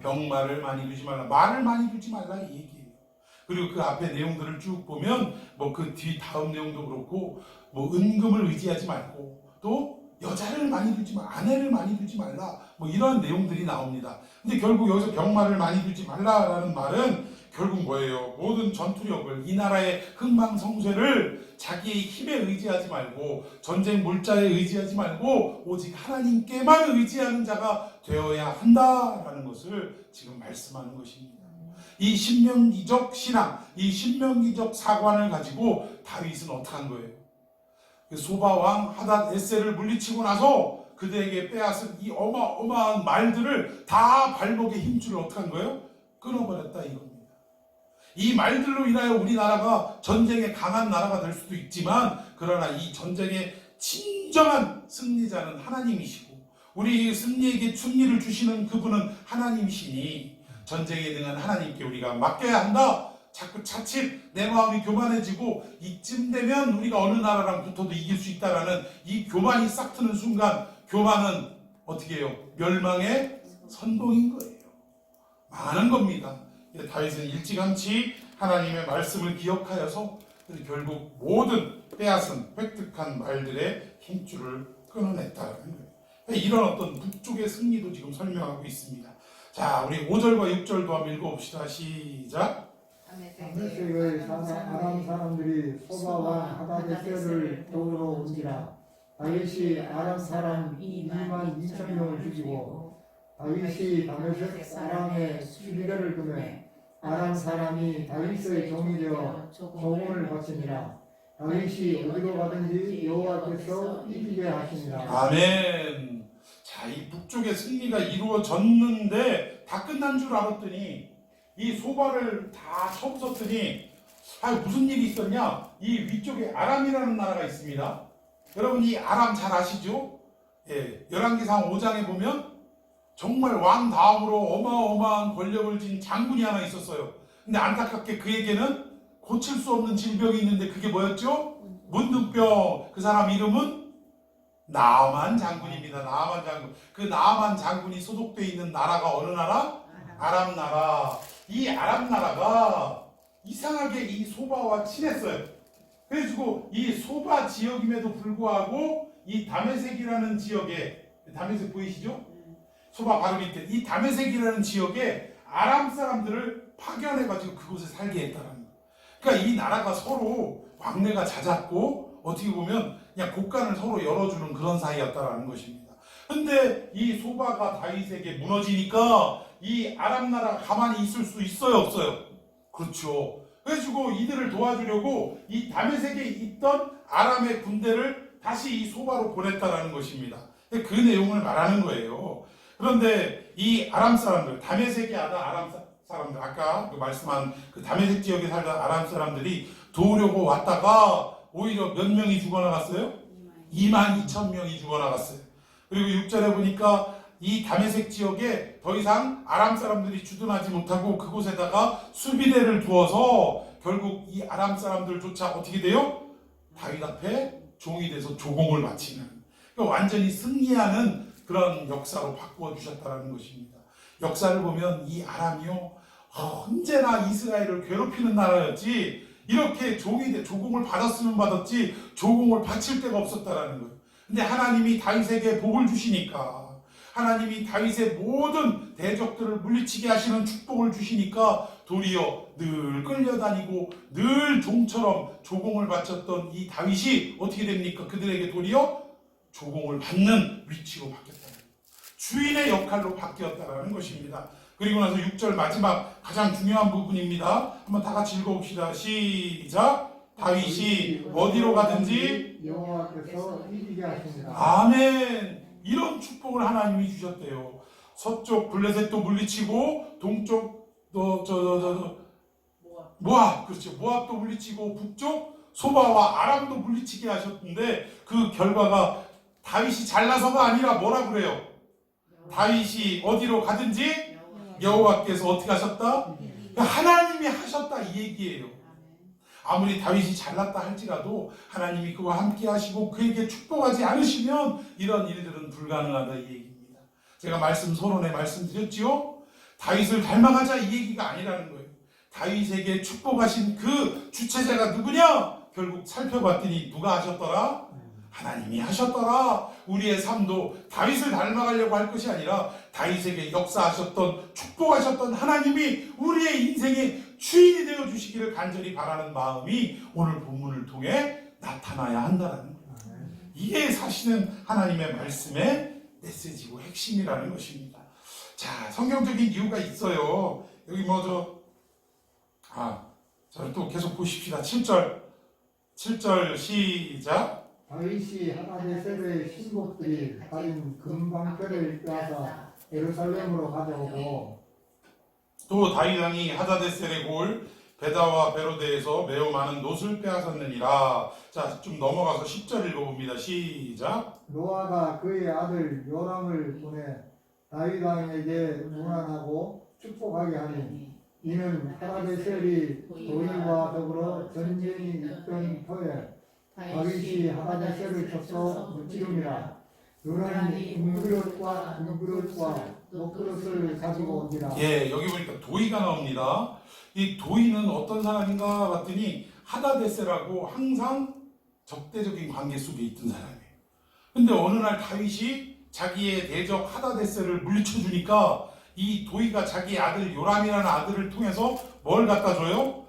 병마를 많이 두지 말라. 말을 많이 두지 말라 이 얘기예요. 그리고 그 앞에 내용들을 쭉 보면 뭐 그 뒤 다음 내용도 그렇고 뭐 은금을 의지하지 말고 또 여자를 많이 두지 말라, 아내를 많이 두지 말라, 뭐 이런 내용들이 나옵니다. 근데 결국 여기서 병마를 많이 두지 말라라는 말은 결국 뭐예요? 모든 전투력을, 이 나라의 흥망성쇠를 자기의 힘에 의지하지 말고 전쟁 물자에 의지하지 말고 오직 하나님께만 의지하는 자가 되어야 한다라는 것을 지금 말씀하는 것입니다. 이 신명기적 신앙, 이 신명기적 사관을 가지고 다윗은 어떻게 한 거예요? 소바왕 하닷 에셀을 물리치고 나서 그들에게 빼앗은 이 어마어마한 말들을 다 발목에 힘줄을 어떻게 한 거예요? 끊어버렸다 이겁니다. 이 말들로 인하여 우리나라가 전쟁에 강한 나라가 될 수도 있지만, 그러나 이 전쟁의 진정한 승리자는 하나님이시고 우리 승리에게 승리를 주시는 그분은 하나님이시니 전쟁에 능한 하나님께 우리가 맡겨야 한다. 자꾸 차츰 내 마음이 교만해지고 이쯤 되면 우리가 어느 나라랑 붙어도 이길 수 있다라는 이 교만이 싹 트는 순간, 교만은 어떻게 해요? 멸망의 선봉인 거예요. 많은 겁니다. 다윗은 일찌감치 하나님의 말씀을 기억하여서 결국 모든 빼앗은 획득한 말들의 힘줄을 끊어냈다는 거예요. 이런 어떤 북쪽의 승리도 지금 설명하고 있습니다. 자, 우리 5절과 6절도 한번 읽어봅시다. 시작. 다메섹의 아람 사람들이 소바와 하다데셀을 도우러 온지라. 다윗이 아람 사람 2만 2천 명을 죽이고 다윗이 다메섹 사람의 수비대를 금해 아람 사람이 다윗의 종이 되어 조공을 바치니라. 다윗이 어디로 가든지 여호와께서 이기게 하시니라. 아멘. 자, 이 북쪽의 승리가 이루어졌는데 다 끝난 줄 알았더니 이 소바를 다 쳐부쉈더니 무슨 일이 있었냐? 이 위쪽에 아람이라는 나라가 있습니다. 여러분 이 아람 잘 아시죠? 예, 열왕기상 5장에 보면 정말 왕 다음으로 어마어마한 권력을 진 장군이 하나 있었어요. 근데 안타깝게 그에게는 고칠 수 없는 질병이 있는데 그게 뭐였죠? 문둥병. 그 사람 이름은 나아만 장군입니다. 나아만 장군. 그 나아만 장군이 소속되어 있는 나라가 어느 나라? 아람 나라. 이 아람 나라가 이상하게 이 소바와 친했어요. 그래가지고 이 소바 지역임에도 불구하고 이 다메섹이라는 지역에, 다메섹 보이시죠? 소바 바로 밑에 이 다메섹이라는 지역에 아람 사람들을 파견해가지고 그곳에 살게 했다는 거예요. 그러니까 이 나라가 서로 왕래가 잦았고 어떻게 보면 그냥 곳간을 서로 열어주는 그런 사이였다라는 것입니다. 근데 이 소바가 다윗에게 무너지니까 이 아람 나라가 가만히 있을 수 있어요, 없어요? 그렇죠. 그래가지고 이들을 도와주려고 이 다메섹에 있던 아람의 군대를 다시 이 소바로 보냈다라는 것입니다. 그 내용을 말하는 거예요. 그런데 이 아람 사람들, 다메섹에 하던 아람 사람들, 아까 그 말씀한 그 다메섹 지역에 살던 아람 사람들이 도우려고 왔다가 오히려 몇 명이 죽어나갔어요? 22,000명이 죽어나갔어요. 그리고 6절에 보니까 이 다메섹 지역에 더 이상 아람 사람들이 주둔하지 못하고 그곳에다가 수비대를 두어서 결국 이 아람 사람들조차 어떻게 돼요? 다윗 앞에 종이 돼서 조공을 바치는, 그러니까 완전히 승리하는 그런 역사로 바꾸어 주셨다는 것입니다. 역사를 보면 이 아람이요, 언제나 이스라엘을 괴롭히는 나라였지, 이렇게 조공을 받았으면 받았지 조공을 바칠 데가 없었다라는 거예요. 근데 하나님이 다윗에게 복을 주시니까, 하나님이 다윗의 모든 대적들을 물리치게 하시는 축복을 주시니까 도리어 늘 끌려다니고 늘 종처럼 조공을 바쳤던 이 다윗이 어떻게 됩니까? 그들에게 도리어 조공을 받는 위치로 바뀌었다는 거예요. 주인의 역할로 바뀌었다는 것입니다. 그리고 나서 6절 마지막 가장 중요한 부분입니다. 한번 다 같이 읽어봅시다. 시작. 다윗이 어디로 가든지 여호와께서 이기게 하십니다. 아멘. 이런 축복을 하나님이 주셨대요. 서쪽 블레셋도 물리치고 동쪽 모압, 그렇죠. 모압도 물리치고 북쪽 소바와 아람도 물리치게 하셨는데 그 결과가 다윗이 잘나서가 아니라 뭐라 그래요? 다윗이 어디로 가든지 여호와께서 어떻게 하셨다? 하나님이 하셨다 이 얘기예요. 아무리 다윗이 잘났다 할지라도 하나님이 그와 함께 하시고 그에게 축복하지 않으시면 이런 일들은 불가능하다 이 얘기입니다. 제가 말씀 서론에 말씀드렸지요. 다윗을 닮아가자 이 얘기가 아니라는 거예요. 다윗에게 축복하신 그 주체자가 누구냐? 결국 살펴봤더니 누가 하셨더라? 하나님이 하셨더라. 우리의 삶도 다윗을 닮아가려고 할 것이 아니라 다윗에게 역사하셨던 축복하셨던 하나님이 우리의 인생의 주인이 되어 주시기를 간절히 바라는 마음이 오늘 본문을 통해 나타나야 한다는 거예요. 이게 사실은 하나님의 말씀의 메시지고 핵심이라는 것입니다. 자, 성경적인 이유가 있어요. 여기 자, 또 계속 보십시다. 7절 시작. 다윗이 하다데셀의 신복들이 가진 금방패를 빼앗아 예루살렘으로 가져오고 또 다윗 왕이 하다데셀의 골 베다와 베로데에서 매우 많은 놋을 빼앗았느니라. 자, 좀 넘어가서 10절 읽어봅니다. 시작. 노아가 그의 아들 요람을 보내 다윗 왕에게 문안하고 축복하게 하니 이는 하다데셀이 도리와 더불어 전쟁이 있던 터에 다윗이 하다데셀을 쳐서 무찌름이라. 요람이 금그릇과 금그릇과 녹그릇을 가지고 오니라. 예, 여기 보니까 도이가 나옵니다. 이 도이는 어떤 사람인가 봤더니 하다데셀하고 항상 적대적인 관계 속에 있던 사람이에요. 근데 어느 날 다윗이 자기의 대적 하다데셀을 물리쳐주니까 이 도이가 자기 아들 요람이라는 아들을 통해서 뭘 갖다 줘요?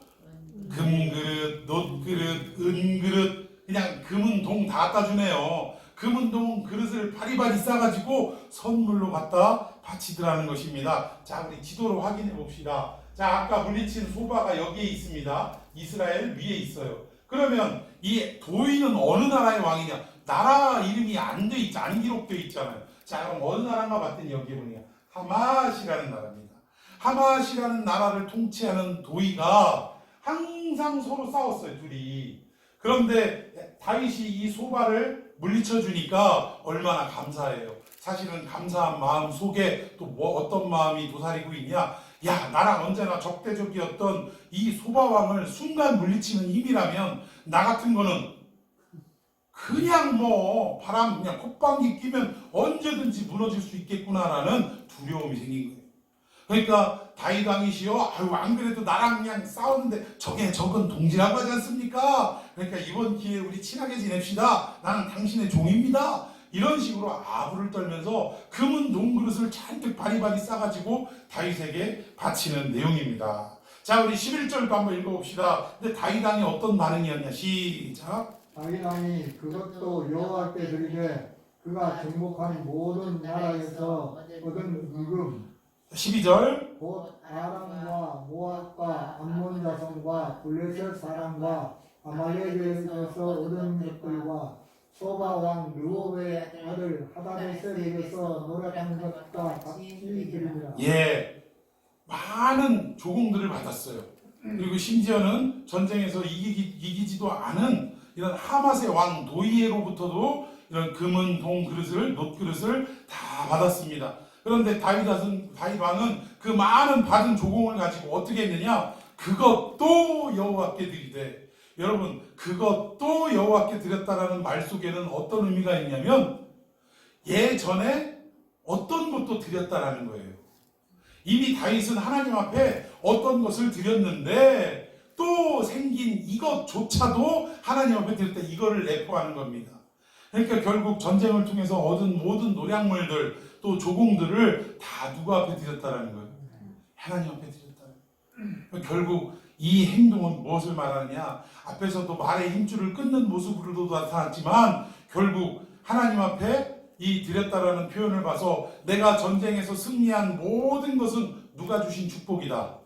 금그릇, 놋그릇, 은그릇, 그냥 금은 동 다 갖다 주네요. 금은 동 그릇을 바리바리 싸가지고 선물로 갖다 바치더라는 것입니다. 자, 우리 지도로 확인해 봅시다. 자, 아까 물리친 소바가 여기에 있습니다. 이스라엘 위에 있어요. 그러면 이 도이는 어느 나라의 왕이냐? 나라 이름이 안 기록되어 있잖아요. 자, 그럼 어느 나라인가 봤더니 여기에 보니까 하맛이라는 나라입니다. 하맛이라는 나라를 통치하는 도이가 항상 서로 싸웠어요, 둘이. 그런데 다윗이 이 소바를 물리쳐 주니까 얼마나 감사해요. 사실은 감사한 마음 속에 또 어떤 마음이 도사리고 있냐? 야, 나랑 언제나 적대적이었던 이 소바왕을 순간 물리치는 힘이라면 나 같은 거는 그냥 바람 그냥 콧방귀 끼면 언제든지 무너질 수 있겠구나라는 두려움이 생긴 거예요. 그러니까 다윗 왕이시여, 안 그래도 나랑 그냥 싸웠는데 적은 동지라고 하지 않습니까? 그러니까 이번 기회에 우리 친하게 지냅시다. 나는 당신의 종입니다. 이런 식으로 아부를 떨면서 금은 동그릇을 잔뜩 바리바리 싸가지고 다윗에게 바치는 내용입니다. 자, 우리 11절도 한번 읽어봅시다. 근데 다윗 왕이 어떤 반응이었냐? 시작. 자기 왕이 그것도 여호와께 드리되 그가 정복한 모든 나라에서 얻은 은금 12절 곧 아람과 모압과 암몬 자손과 블레셋 사람과 아말렉에서 얻은 것들과 소바 왕 르호의 아들 하다네셀에게서 노력한 것과 같이 드립니다. 예, 많은 조공들을 받았어요. 그리고 심지어는 전쟁에서 이기지도 않은 이런 하맛의 왕 노이에로부터도 이런 금은 동 그릇을 놋그릇을 다 받았습니다. 그런데 다윗 왕은 그 많은 받은 조공을 가지고 어떻게 했느냐? 그것도 여호와께 드리되, 여러분 그것도 여호와께 드렸다라는 말 속에는 어떤 의미가 있냐면 예전에 어떤 것도 드렸다라는 거예요. 이미 다윗은 하나님 앞에 어떤 것을 드렸는데 또 생긴 이것조차도 하나님 앞에 드렸다, 이거를 내포하는 겁니다. 그러니까 결국 전쟁을 통해서 얻은 모든 노략물들 또 조공들을 다 누구 앞에 드렸다라는 거예요? 하나님 앞에 드렸다는 거예요. 결국 이 행동은 무엇을 말하느냐? 앞에서도 말의 힘줄을 끊는 모습으로도 나타났지만 결국 하나님 앞에 이 드렸다라는 표현을 봐서 내가 전쟁에서 승리한 모든 것은 누가 주신 축복이다.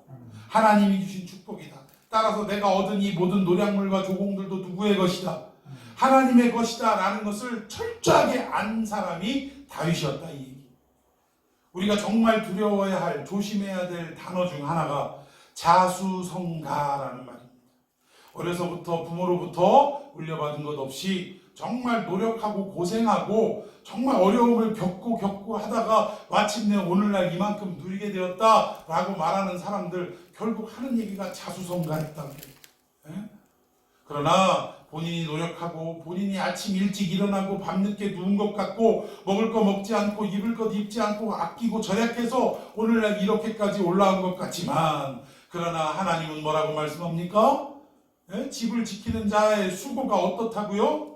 하나님이 주신 축복이다. 따라서 내가 얻은 이 모든 노략물과 조공들도 누구의 것이다. 하나님의 것이다 라는 것을 철저하게 안 사람이 다윗이었다, 이 얘기. 우리가 정말 두려워해야 할, 조심해야 될 단어 중 하나가 자수성가라는 말입니다. 어려서부터 부모로부터 물려받은 것 없이 정말 노력하고 고생하고 정말 어려움을 겪고 하다가 마침내 오늘날 이만큼 누리게 되었다라고 말하는 사람들, 결국 하는 얘기가 자수성가했다고 해요. 그러나 본인이 노력하고 본인이 아침 일찍 일어나고 밤늦게 누운 것 같고 먹을 거 먹지 않고 입을 것 입지 않고 아끼고 절약해서 오늘날 이렇게까지 올라온 것 같지만, 그러나 하나님은 뭐라고 말씀합니까? 집을 지키는 자의 수고가 어떻다고요?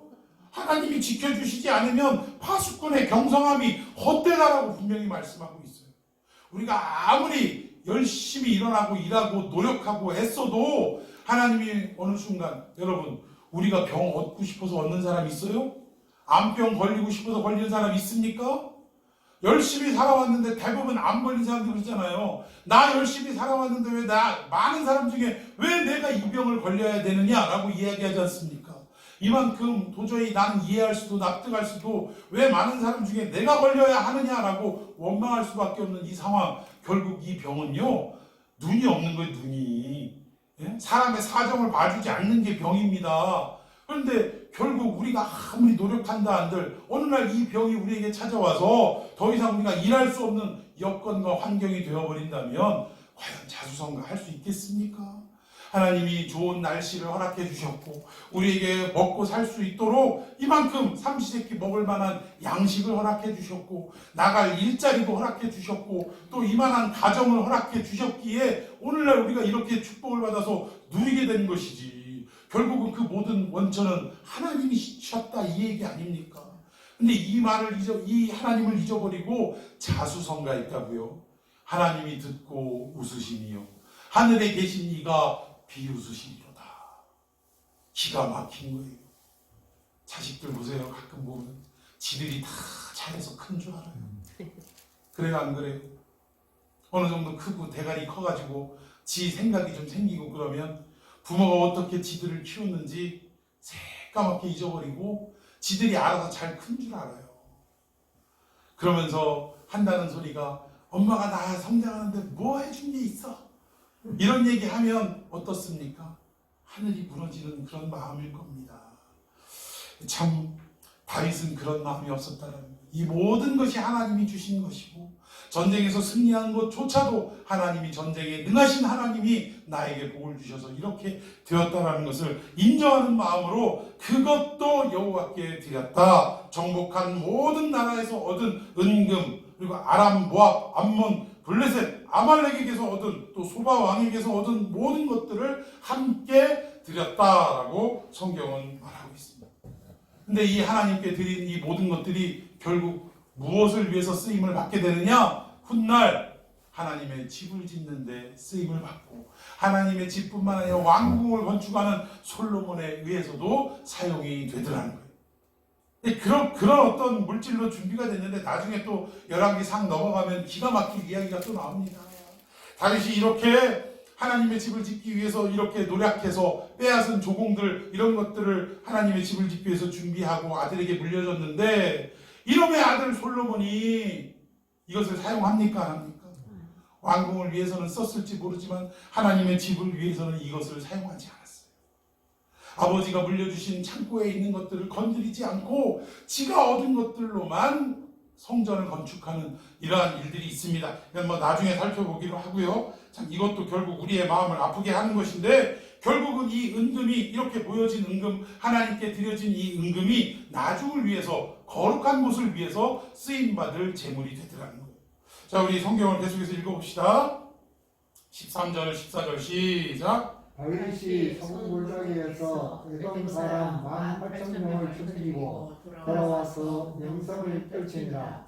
하나님이 지켜주시지 않으면 파수꾼의 경성함이 헛되다라고 분명히 말씀하고 있어요. 우리가 아무리 열심히 일어나고 일하고 노력하고 애써도 하나님이 어느 순간, 여러분 우리가 병 얻고 싶어서 얻는 사람 있어요? 암병 걸리고 싶어서 걸리는 사람 있습니까? 열심히 살아왔는데 대부분 암 걸린 사람들 그러잖아요. 나 열심히 살아왔는데 왜 많은 사람 중에 왜 내가 이 병을 걸려야 되느냐라고 이야기하지 않습니까? 이만큼 도저히 난 이해할 수도 납득할 수도 왜 많은 사람 중에 내가 걸려야 하느냐라고 원망할 수밖에 없는 이 상황, 결국 이 병은요, 눈이 없는 거예요. 눈이. 사람의 사정을 봐주지 않는 게 병입니다. 그런데 결국 우리가 아무리 노력한다 한들 어느 날 이 병이 우리에게 찾아와서 더 이상 우리가 일할 수 없는 여건과 환경이 되어버린다면 과연 자수성가 할 수 있겠습니까? 하나님이 좋은 날씨를 허락해 주셨고 우리에게 먹고 살 수 있도록 이만큼 삼시세끼 먹을 만한 양식을 허락해 주셨고 나갈 일자리도 허락해 주셨고 또 이만한 가정을 허락해 주셨기에 오늘날 우리가 이렇게 축복을 받아서 누리게 된 것이지, 결국은 그 모든 원천은 하나님이 셨다 이 얘기 아닙니까? 근데 이 하나님을 잊어버리고 자수성가했다고요. 하나님이 듣고 웃으시니요 하늘에 계신 이가 비웃으시리로다. 기가 막힌 거예요. 자식들 보세요. 가끔 보면 지들이 다 잘해서 큰 줄 알아요. 그래요, 안 그래요? 어느 정도 크고 대가리 커가지고 지 생각이 좀 생기고 그러면 부모가 어떻게 지들을 키웠는지 새까맣게 잊어버리고 지들이 알아서 잘 큰 줄 알아요. 그러면서 한다는 소리가 엄마가 나 성장하는데 뭐 해준 게 있어? 이런 얘기하면 어떻습니까? 하늘이 무너지는 그런 마음일 겁니다. 참 다윗은 그런 마음이 없었다는 거예요. 이 모든 것이 하나님이 주신 것이고 전쟁에서 승리한 것조차도 하나님이, 전쟁에 능하신 하나님이 나에게 복을 주셔서 이렇게 되었다라는 것을 인정하는 마음으로 그것도 여호와께 드렸다. 정복한 모든 나라에서 얻은 은금, 그리고 아람, 모압, 암몬, 블레셋, 아말렉에게서 얻은 또 소바 왕에게서 얻은 모든 것들을 함께 드렸다라고 성경은 말하고 있습니다. 근데 이 하나님께 드린 이 모든 것들이 결국 무엇을 위해서 쓰임을 받게 되느냐? 훗날 하나님의 집을 짓는데 쓰임을 받고 하나님의 집뿐만 아니라 왕궁을 건축하는 솔로몬에 의해서도 사용이 되더라는 거예요. 그런 어떤 물질로 준비가 됐는데 나중에 또 열왕기상 넘어가면 기가 막힐 이야기가 또 나옵니다. 다윗이 이렇게 하나님의 집을 짓기 위해서 이렇게 노력해서 빼앗은 조공들 이런 것들을 하나님의 집을 짓기 위해서 준비하고 아들에게 물려줬는데 이놈의 아들 솔로몬이 이것을 사용합니까? 안 합니까? 왕궁을 위해서는 썼을지 모르지만 하나님의 집을 위해서는 이것을 사용하지 않았어요. 아버지가 물려주신 창고에 있는 것들을 건드리지 않고 지가 얻은 것들로만 성전을 건축하는 이러한 일들이 있습니다. 이건 뭐 나중에 살펴보기로 하고요. 참 이것도 결국 우리의 마음을 아프게 하는 것인데 결국은 이 은금이 이렇게 보여진 은금 하나님께 드려진 이 은금이 나중을 위해서 거룩한 곳을 위해서 쓰임받을 재물이 되더라는 거예요. 자 우리 성경을 계속해서 읽어봅시다. 13절 14절 시작. 다윗이 성골짜기에서 에돔 사람 18,000명을 죽이고 돌아와서 명성을 펼치니라.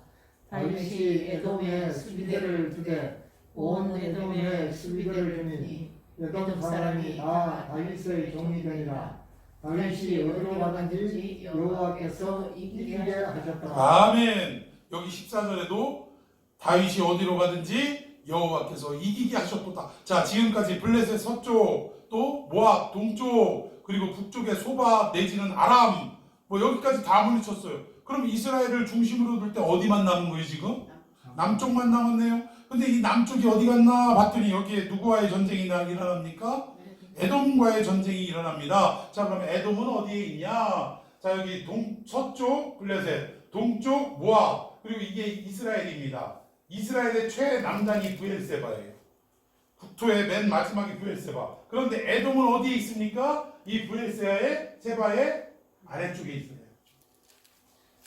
다윗이 에돔에 수비대를 두되 온 에돔에 수비대를 주니 에돔 사람이 다 다윗의 종이 되니라. 다윗이 어디로 가든지 여호와께서 이기게 하셨다. 아멘. 여기 14절에도 다윗이 어디로 가든지 여호와께서 이기게 하셨도다. 자 지금까지 블레셋 서쪽 또 모압 동쪽 그리고 북쪽의 소바 내지는 아람 뭐 여기까지 다 물리쳤어요. 그럼 이스라엘을 중심으로 둘 때 어디만 남은 거예요 지금? 남쪽만 남았네요. 근데 이 남쪽이 어디 갔나 봤더니 여기에 누구와의 전쟁이 일어납니까? 에돔과의 전쟁이 일어납니다. 자 그럼 에돔은 어디에 있냐? 자 여기 서쪽 블레셋 동쪽 모압 그리고 이게 이스라엘입니다. 이스라엘의 최남단이 브엘세바예요. 북토의 맨 마지막이 브엘세바. 그런데 에돔은 어디에 있습니까? 이 브엘세바의 아래쪽에 있어요.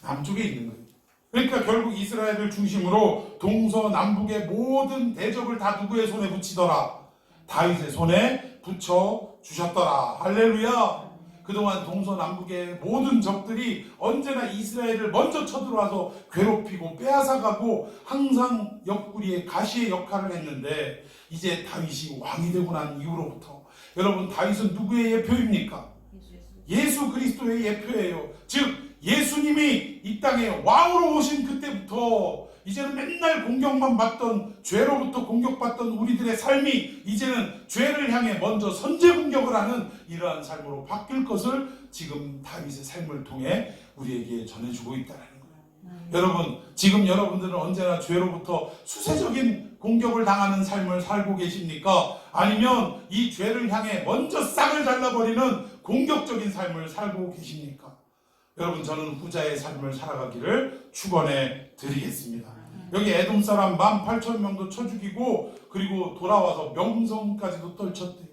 남쪽에 있는 거예요. 그러니까 결국 이스라엘을 중심으로 동서남북의 모든 대적을 다 누구의 손에 붙이더라? 다윗의 손에 붙여 주셨더라. 할렐루야. 그동안 동서남북의 모든 적들이 언제나 이스라엘을 먼저 쳐들어와서 괴롭히고 빼앗아가고 항상 옆구리에 가시의 역할을 했는데 이제 다윗이 왕이 되고 난 이후로부터 여러분 다윗은 누구의 예표입니까? 예수 그리스도의 예표예요. 즉 예수님이 이 땅에 왕으로 오신 그때부터 이제는 맨날 공격만 받던 죄로부터 공격받던 우리들의 삶이 이제는 죄를 향해 먼저 선제 공격을 하는 이러한 삶으로 바뀔 것을 지금 다윗의 삶을 통해 우리에게 전해주고 있다는 거예요. 여러분 지금 여러분들은 언제나 죄로부터 수세적인 공격을 당하는 삶을 살고 계십니까? 아니면 이 죄를 향해 먼저 싹을 잘라버리는 공격적인 삶을 살고 계십니까? 여러분 저는 후자의 삶을 살아가기를 축원해 드리겠습니다. 여기 에돔 사람 18,000명도 쳐 죽이고 그리고 돌아와서 명성까지도 떨쳤대요.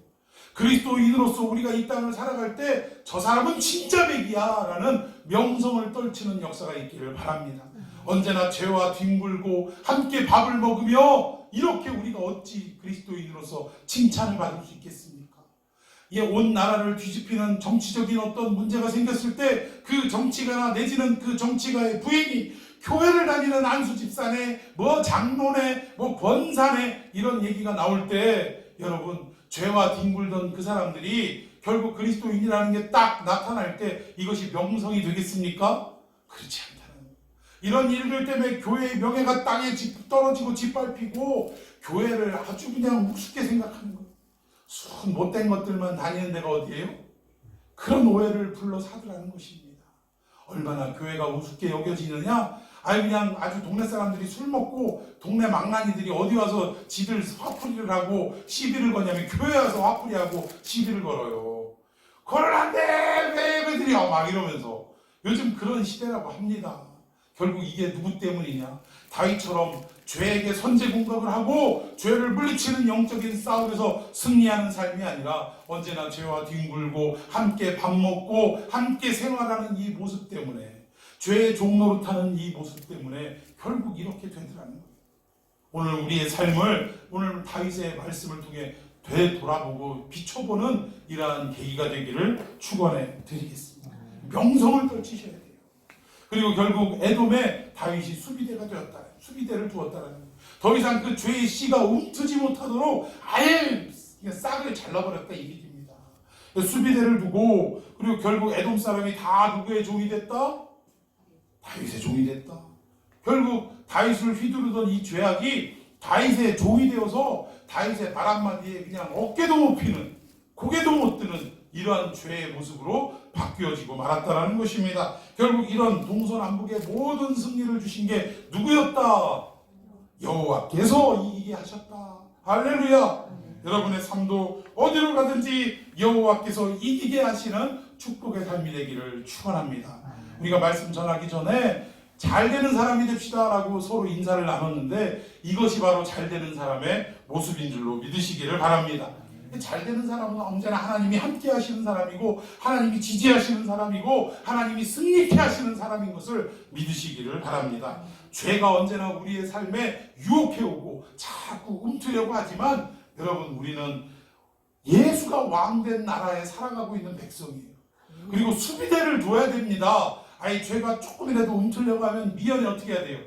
그리스도인으로서 우리가 이 땅을 살아갈 때 저 사람은 진짜 백이야 라는 명성을 떨치는 역사가 있기를 바랍니다. 언제나 죄와 뒹굴고 함께 밥을 먹으며 이렇게 우리가 어찌 그리스도인으로서 칭찬을 받을 수 있겠습니까? 온 나라를 뒤집히는 정치적인 어떤 문제가 생겼을 때 그 정치가나 내지는 그 정치가의 부인이 교회를 다니는 안수 집사네, 뭐 장로네, 뭐 권사네 이런 얘기가 나올 때 여러분 죄와 뒹굴던 그 사람들이 결국 그리스도인이라는 게 딱 나타날 때 이것이 명성이 되겠습니까? 그렇지 않다는 거예요. 이런 일들 때문에 교회의 명예가 땅에 떨어지고 짓밟히고 교회를 아주 그냥 우습게 생각하는 거예요. 순 못된 것들만 다니는 데가 어디예요? 그런 오해를 불러 사두라는 것입니다. 얼마나 교회가 우습게 여겨지느냐? 아니 그냥 아주 동네 사람들이 술 먹고 동네 망나니들이 어디 와서 지들 화풀이를 하고 시비를 거냐면 교회에 와서 화풀이하고 시비를 걸어요. 그걸 안 돼! 왜 그들이야? 막 이러면서 요즘 그런 시대라고 합니다. 결국 이게 누구 때문이냐? 다윗처럼 죄에게 선제 공격을 하고 죄를 물리치는 영적인 싸움에서 승리하는 삶이 아니라 언제나 죄와 뒹굴고 함께 밥 먹고 함께 생활하는 이 모습 때문에 죄의 종노릇하는 이 모습 때문에 결국 이렇게 되더라는 거예요. 오늘 우리의 삶을 오늘 다윗의 말씀을 통해 되돌아보고 비춰보는 이러한 계기가 되기를 축원해 드리겠습니다. 명성을 떨치셔야 돼요. 그리고 결국 에돔에 다윗이 수비대가 되었다. 수비대를 두었다는 거예요. 더 이상 그 죄의 씨가 움트지 못하도록 아예 그냥 싹을 잘라버렸다 이 얘기입니다. 수비대를 두고 그리고 결국 에돔 사람이 다 누구의 종이 됐다? 다윗의 종이 됐다. 결국 다윗을 휘두르던 이 죄악이 다윗의 종이 되어서 다윗의 말 한마디에 그냥 어깨도 못 피는 고개도 못 드는 이러한 죄의 모습으로 바뀌어지고 말았다라는 것입니다. 결국 이런 동서남북의 모든 승리를 주신 게 누구였다? 여호와께서 이기게 하셨다. 할렐루야. 여러분의 삶도 어디로 가든지 여호와께서 이기게 하시는 축복의 삶이 되기를 축원합니다. 우리가 말씀 전하기 전에 잘 되는 사람이 됩시다 라고 서로 인사를 나눴는데 이것이 바로 잘 되는 사람의 모습인 줄로 믿으시기를 바랍니다. 잘 되는 사람은 언제나 하나님이 함께 하시는 사람이고 하나님이 지지하시는 사람이고 하나님이 승리케 하시는 사람인 것을 믿으시기를 바랍니다. 죄가 언제나 우리의 삶에 유혹해오고 자꾸 움트려고 하지만 여러분 우리는 예수가 왕된 나라에 살아가고 있는 백성이에요. 그리고 수비대를 둬야 됩니다. 아니 죄가 조금이라도 움트려고 하면 미연에 어떻게 해야 돼요?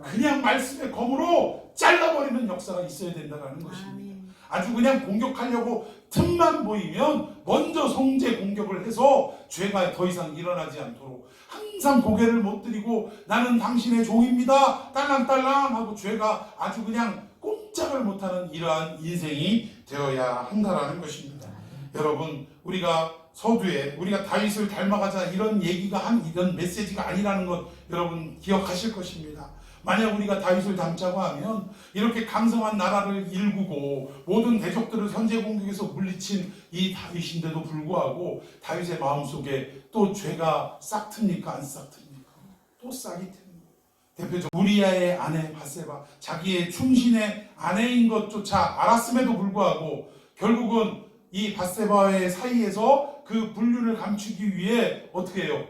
그냥 말씀의 검으로 잘라버리는 역사가 있어야 된다는 것입니다. 아주 그냥 공격하려고 틈만 보이면 먼저 성제 공격을 해서 죄가 더 이상 일어나지 않도록 항상 고개를 못 들이고 나는 당신의 종입니다 딸랑딸랑 하고 죄가 아주 그냥 꼼짝을 못하는 이러한 인생이 되어야 한다라는 것입니다. 여러분 우리가 서두에 우리가 다윗을 닮아가자 이런 얘기가 이런 메시지가 아니라는 것 여러분 기억하실 것입니다. 만약 우리가 다윗을 닮자고 하면 이렇게 강성한 나라를 일구고 모든 대적들을 선제 공격에서 물리친 이 다윗인데도 불구하고 다윗의 마음속에 또 죄가 싹 틉니까 안 싹 틉니까? 또 싹이 틉니다. 대표적 우리아의 아내 바세바 자기의 충신의 아내인 것조차 알았음에도 불구하고 결국은 이 바세바의 사이에서 그 분류를 감추기 위해 어떻게 해요?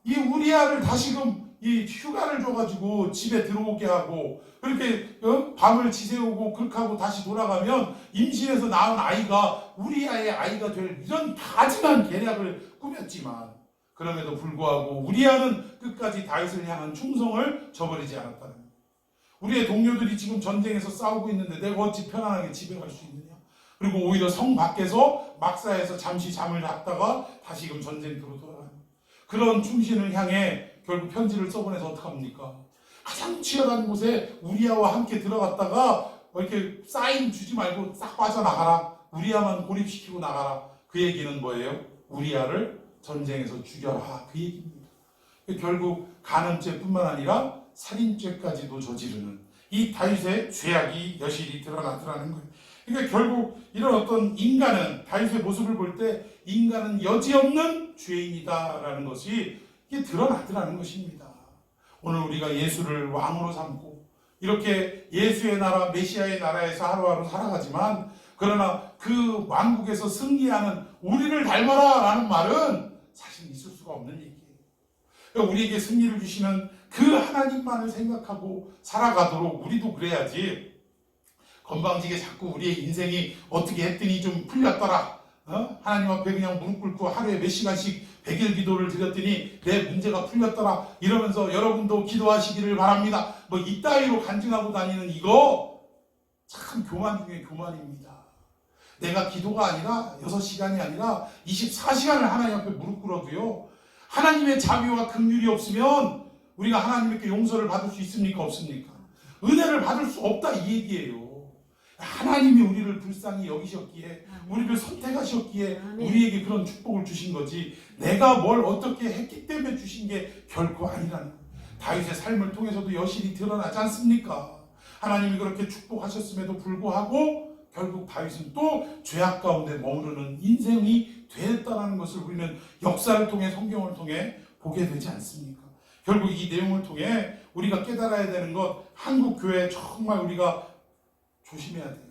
이 우리아를 다시금 이 휴가를 줘가지고 집에 들어오게 하고 그렇게 밤을 지새우고 그렇게 하고 다시 돌아가면 임신해서 낳은 아이가 우리아의 아이가 될 이런 가지만 계략을 꾸몄지만 그럼에도 불구하고 우리아는 끝까지 다윗을 향한 충성을 저버리지 않았다는 거예요. 우리의 동료들이 지금 전쟁에서 싸우고 있는데 내가 어찌 편안하게 집에 갈 수 있느냐. 그리고 오히려 성 밖에서 막사에서 잠시 잠을 잤다가 다시금 전쟁터로 돌아가는 그런 충신을 향해 결국 편지를 써보내서 어떡합니까? 가장 치열한 곳에 우리아와 함께 들어갔다가 이렇게 사인 주지 말고 싹 빠져나가라. 우리아만 고립시키고 나가라. 그 얘기는 뭐예요? 우리아를 전쟁에서 죽여라. 그 얘기입니다. 결국 간음죄뿐만 아니라 살인죄까지도 저지르는 이 다윗의 죄악이 여실히 드러나더라는 거예요. 그러니까 결국 이런 어떤 인간은 다윗의 모습을 볼 때 인간은 여지없는 죄인이다라는 것이 이게 드러나더라는 것입니다. 오늘 우리가 예수를 왕으로 삼고 이렇게 예수의 나라 메시아의 나라에서 하루하루 살아가지만 그러나 그 왕국에서 승리하는 우리를 닮아라 라는 말은 사실 있을 수가 없는 얘기예요. 그러니까 우리에게 승리를 주시는 그 하나님만을 생각하고 살아가도록 우리도 그래야지 건방지게 자꾸 우리의 인생이 어떻게 했더니 좀 풀렸더라. 하나님 앞에 그냥 무릎 꿇고 하루에 몇 시간씩 100일 기도를 드렸더니 내 문제가 풀렸더라. 이러면서 여러분도 기도하시기를 바랍니다. 뭐 이따위로 간증하고 다니는 이거 참 교만 중에 교만입니다. 내가 기도가 아니라 6시간이 아니라 24시간을 하나님 앞에 무릎 꿇어도요. 하나님의 자비와 긍휼이 없으면 우리가 하나님께 용서를 받을 수 있습니까? 없습니까? 은혜를 받을 수 없다 이 얘기예요. 하나님이 우리를 불쌍히 여기셨기에 우리를 선택하셨기에 우리에게 그런 축복을 주신 거지 내가 뭘 어떻게 했기 때문에 주신 게 결코 아니라는 거예요. 다윗의 삶을 통해서도 여실히 드러나지 않습니까? 하나님이 그렇게 축복하셨음에도 불구하고 결국 다윗은 또 죄악 가운데 머무르는 인생이 되었다는 것을 우리는 역사를 통해 성경을 통해 보게 되지 않습니까? 결국 이 내용을 통해 우리가 깨달아야 되는 것 한국 교회 정말 우리가 조심해야 돼요.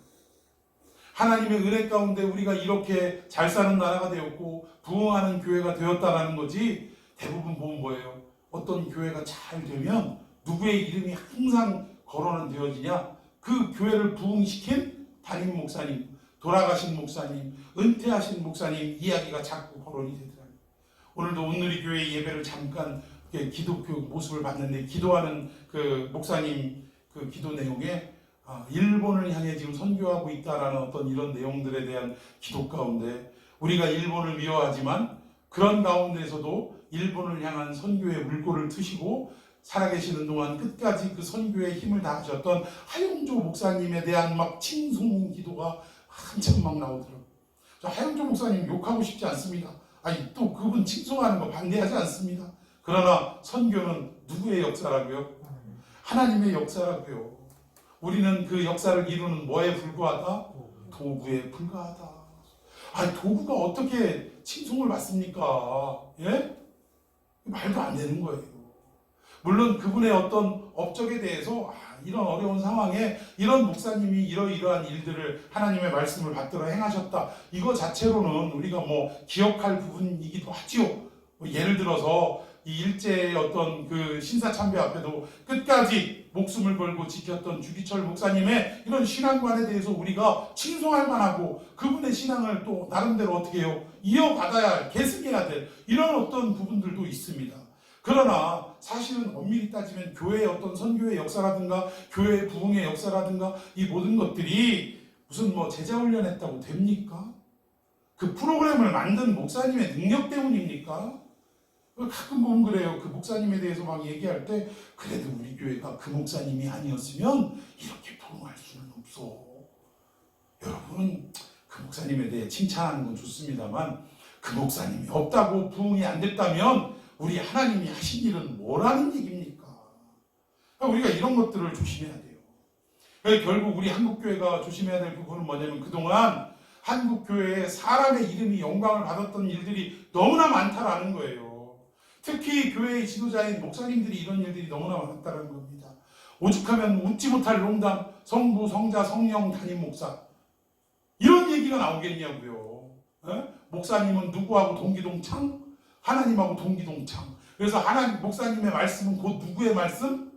하나님의 은혜 가운데 우리가 이렇게 잘 사는 나라가 되었고 부흥하는 교회가 되었다라는 거지 대부분 보면 뭐예요? 어떤 교회가 잘 되면 누구의 이름이 항상 거론은 되어지냐? 그 교회를 부흥시킨 담임 목사님, 돌아가신 목사님, 은퇴하신 목사님 이야기가 자꾸 거론이 되더라고요. 오늘도 온누리 교회 예배를 잠깐 기독교 모습을 봤는데 기도하는 그 목사님 그 기도 내용에 일본을 향해 지금 선교하고 있다라는 어떤 이런 내용들에 대한 기도 가운데 우리가 일본을 미워하지만 그런 가운데서도 일본을 향한 선교의 물꼬를 트시고 살아계시는 동안 끝까지 그 선교에 힘을 다하셨던 하용조 목사님에 대한 막 칭송 기도가 한참 막 나오더라고요. 저 하용조 목사님 욕하고 싶지 않습니다. 아니 또 그분 칭송하는 거 반대하지 않습니다. 그러나 선교는 누구의 역사라고요? 하나님의 역사라고요. 우리는 그 역사를 이루는 뭐에 불과하다? 도구에 불과하다. 아니 도구가 어떻게 칭송을 받습니까? 예? 말도 안 되는 거예요. 물론 그분의 어떤 업적에 대해서 이런 어려운 상황에 이런 목사님이 이러이러한 일들을 하나님의 말씀을 받들어 행하셨다. 이거 자체로는 우리가 뭐 기억할 부분이기도 하지요. 예를 들어서 이 일제의 어떤 그 신사참배 앞에도 끝까지 목숨을 걸고 지켰던 주기철 목사님의 이런 신앙관에 대해서 우리가 칭송할 만하고 그분의 신앙을 또 나름대로 어떻게 해요? 이어받아야 할, 계승해야 될 이런 어떤 부분들도 있습니다. 그러나 사실은 엄밀히 따지면 교회의 어떤 선교의 역사라든가 교회의 부흥의 역사라든가 이 모든 것들이 무슨 뭐 제자 훈련했다고 됩니까? 그 프로그램을 만든 목사님의 능력 때문입니까? 가끔 보면 그래요. 그 목사님에 대해서 막 얘기할 때 그래도 우리 교회가 그 목사님이 아니었으면 이렇게 부흥할 수는 없어. 여러분 그 목사님에 대해 칭찬하는 건 좋습니다만 그 목사님이 없다고 부흥이 안 됐다면 우리 하나님이 하신 일은 뭐라는 얘기입니까? 우리가 이런 것들을 조심해야 돼요. 결국 우리 한국교회가 조심해야 될 부분은 뭐냐면 그동안 한국교회에 사람의 이름이 영광을 받았던 일들이 너무나 많다라는 거예요. 특히 교회의 지도자인 목사님들이 이런 일들이 너무나 많았다는 겁니다. 오죽하면 웃지 못할 농담, 성부, 성자, 성령, 담임 목사 이런 얘기가 나오겠냐고요. 목사님은 누구하고 동기동창? 하나님하고 동기동창. 그래서 하나님 목사님의 말씀은 곧 누구의 말씀?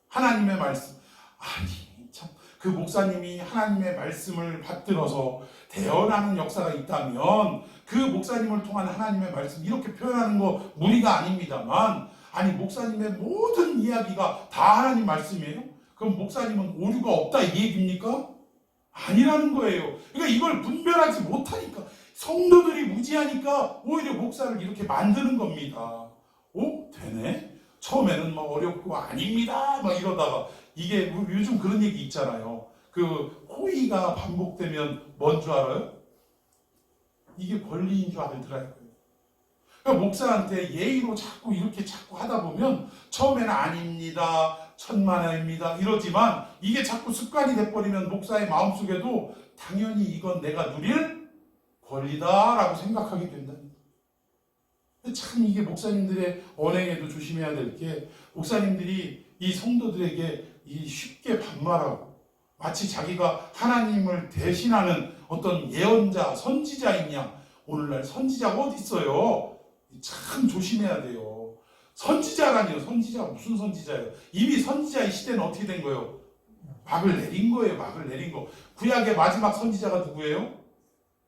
하나님의 말씀. 아니 참 그 목사님이 하나님의 말씀을 받들어서 대언하는 역사가 있다면 그 목사님을 통한 하나님의 말씀 이렇게 표현하는 거 무리가 아닙니다만 아니 목사님의 모든 이야기가 다 하나님 말씀이에요? 그럼 목사님은 오류가 없다 이 얘기입니까? 아니라는 거예요. 그러니까 이걸 분별하지 못하니까 성도들이 무지하니까 오히려 목사를 이렇게 만드는 겁니다. 오? 되네? 처음에는 막 어렵고 아닙니다 막 이러다가 이게 요즘 그런 얘기 있잖아요. 그 호의가 반복되면 뭔 줄 알아요? 이게 권리인 줄 알더라고요. 그러니까 목사한테 예의로 자꾸 이렇게 자꾸 하다 보면 처음에는 아닙니다, 천만에입니다 이러지만 이게 자꾸 습관이 돼버리면 목사의 마음속에도 당연히 이건 내가 누릴 권리다라고 생각하게 된답니다. 참 이게 목사님들의 언행에도 조심해야 될 게 목사님들이 이 성도들에게 이 쉽게 반말하고 마치 자기가 하나님을 대신하는 어떤 예언자, 선지자인 양 오늘날 선지자가 어디 있어요? 참 조심해야 돼요. 선지자라니요. 선지자가 무슨 선지자예요? 이미 선지자의 시대는 어떻게 된 거예요? 막을 내린 거예요. 막을 내린 거. 구약의 마지막 선지자가 누구예요?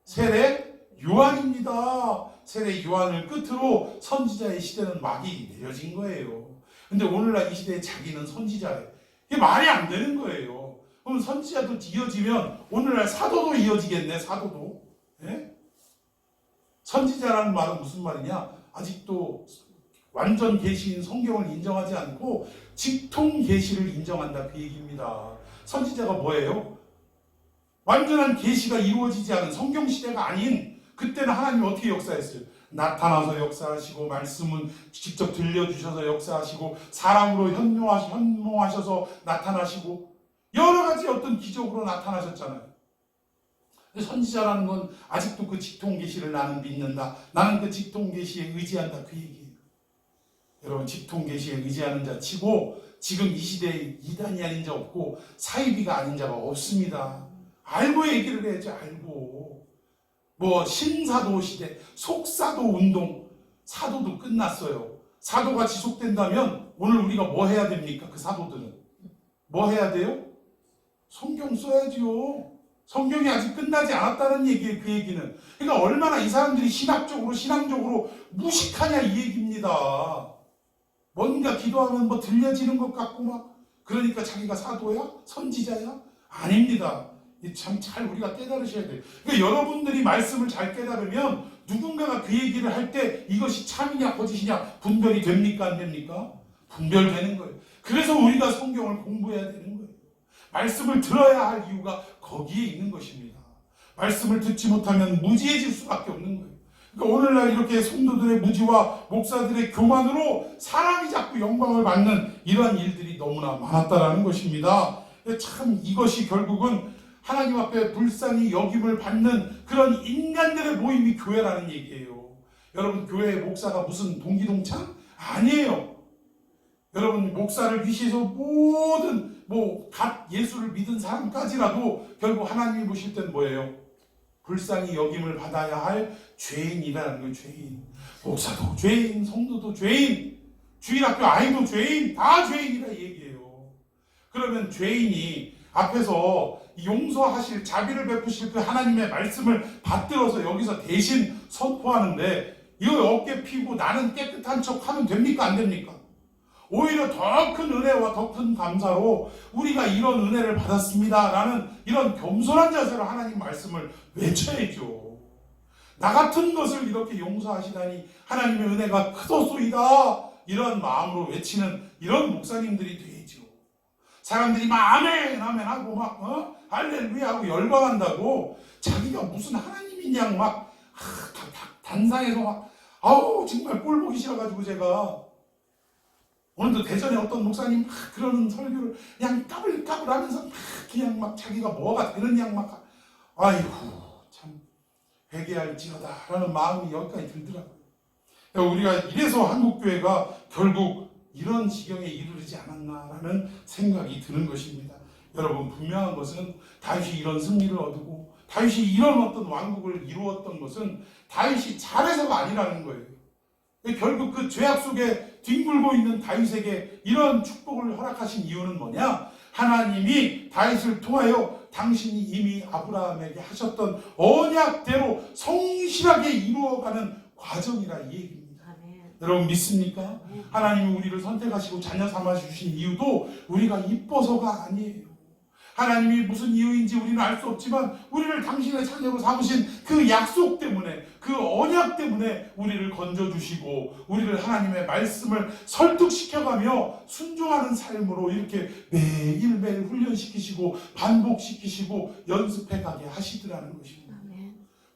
세례 요한입니다. 세례 요한을 끝으로 선지자의 시대는 막이 내려진 거예요. 근데 오늘날 이 시대에 자기는 선지자예요. 이게 말이 안 되는 거예요. 그럼 선지자도 이어지면 오늘날 사도도 이어지겠네. 사도도. 예? 선지자라는 말은 무슨 말이냐? 아직도 완전 계시인 성경을 인정하지 않고 직통 계시를 인정한다 그 얘기입니다. 선지자가 뭐예요? 완전한 계시가 이루어지지 않은 성경 시대가 아닌 그때는 하나님이 어떻게 역사했어요? 나타나서 역사하시고 말씀은 직접 들려주셔서 역사하시고 사람으로 현몽하셔서 나타나시고 여러 가지 어떤 기적으로 나타나셨잖아요. 선지자라는 건 아직도 그 직통 계시를 나는 믿는다. 나는 그 직통 계시에 의지한다 그 얘기예요. 여러분 직통 계시에 의지하는 자 치고 지금 이 시대에 이단이 아닌 자 없고 사이비가 아닌 자가 없습니다. 알고 얘기를 해야지. 알고 뭐 신사도 시대, 속사도 운동, 사도도 끝났어요. 사도가 지속된다면 오늘 우리가 뭐 해야 됩니까? 그 사도들은 뭐 해야 돼요? 성경 써야지요. 성경이 아직 끝나지 않았다는 얘기예요. 그 얘기는. 그러니까 얼마나 이 사람들이 신앙적으로 무식하냐 이 얘기입니다. 뭔가 기도하면 뭐 들려지는 것 같고 막 그러니까 자기가 사도야? 선지자야? 아닙니다. 참 잘 우리가 깨달으셔야 돼요. 그러니까 여러분들이 말씀을 잘 깨달으면 누군가가 그 얘기를 할 때 이것이 참이냐 거짓이냐 분별이 됩니까 안 됩니까? 분별되는 거예요. 그래서 우리가 성경을 공부해야 되는 거예요. 말씀을 들어야 할 이유가 거기에 있는 것입니다. 말씀을 듣지 못하면 무지해질 수밖에 없는 거예요. 그러니까 오늘날 이렇게 성도들의 무지와 목사들의 교만으로 사람이 자꾸 영광을 받는 이러한 일들이 너무나 많았다라는 것입니다. 참 이것이 결국은 하나님 앞에 불쌍히 여김을 받는 그런 인간들의 모임이 교회라는 얘기예요. 여러분 교회의 목사가 무슨 동기동창? 아니에요. 여러분 목사를 위시해서 모든 갓 예수를 믿은 사람까지라도 결국 하나님이 보실 때는 뭐예요? 불쌍히 여김을 받아야 할 죄인이라는 거예요. 죄인. 목사도 죄인, 성도도 죄인, 주일학교 아이도 죄인, 다 죄인이라 얘기해요. 그러면 죄인이 앞에서 용서하실, 자비를 베푸실 그 하나님의 말씀을 받들어서 여기서 대신 선포하는데 이거 어깨 피고 나는 깨끗한 척 하면 됩니까 안 됩니까? 오히려 더 큰 은혜와 더 큰 감사로 우리가 이런 은혜를 받았습니다 라는 이런 겸손한 자세로 하나님 말씀을 외쳐야죠. 나 같은 것을 이렇게 용서하시다니 하나님의 은혜가 크도소이다, 이런 마음으로 외치는 이런 목사님들이 돼야죠. 사람들이 막 아멘 아멘 하고 막 할렐루야 하고 열광한다고 자기가 무슨 하나님이냐 막 단상에서 막 아우 정말 꼴 보기 싫어가지고 제가 오늘도 대전에 어떤 목사님 막 그러는 설교를 그냥 까불까불 하면서 막 그냥 막 자기가 뭐가 되는 양 막 아이고 참 회개할지어다 라는 마음이 여기까지 들더라고요. 우리가 이래서 한국교회가 결국 이런 지경에 이르르지 않았나라는 생각이 드는 것입니다. 여러분 분명한 것은 다윗이 이런 승리를 얻고 다윗이 이런 어떤 왕국을 이루었던 것은 다윗이 잘해서가 아니라는 거예요. 결국 그 죄악 속에 뒹굴고 있는 다윗에게 이런 축복을 허락하신 이유는 뭐냐? 하나님이 다윗을 통하여 당신이 이미 아브라함에게 하셨던 언약대로 성실하게 이루어가는 과정이라 이 얘기입니다. 여러분 믿습니까? 하나님이 우리를 선택하시고 자녀 삼아 주신 이유도 우리가 이뻐서가 아니에요. 하나님이 무슨 이유인지 우리는 알 수 없지만 우리를 당신의 자녀로 삼으신 그 약속 때문에, 그 언약 때문에 우리를 건져주시고 우리를 하나님의 말씀을 설득시켜가며 순종하는 삶으로 이렇게 매일매일 훈련시키시고 반복시키시고 연습해가게 하시더라는 것입니다.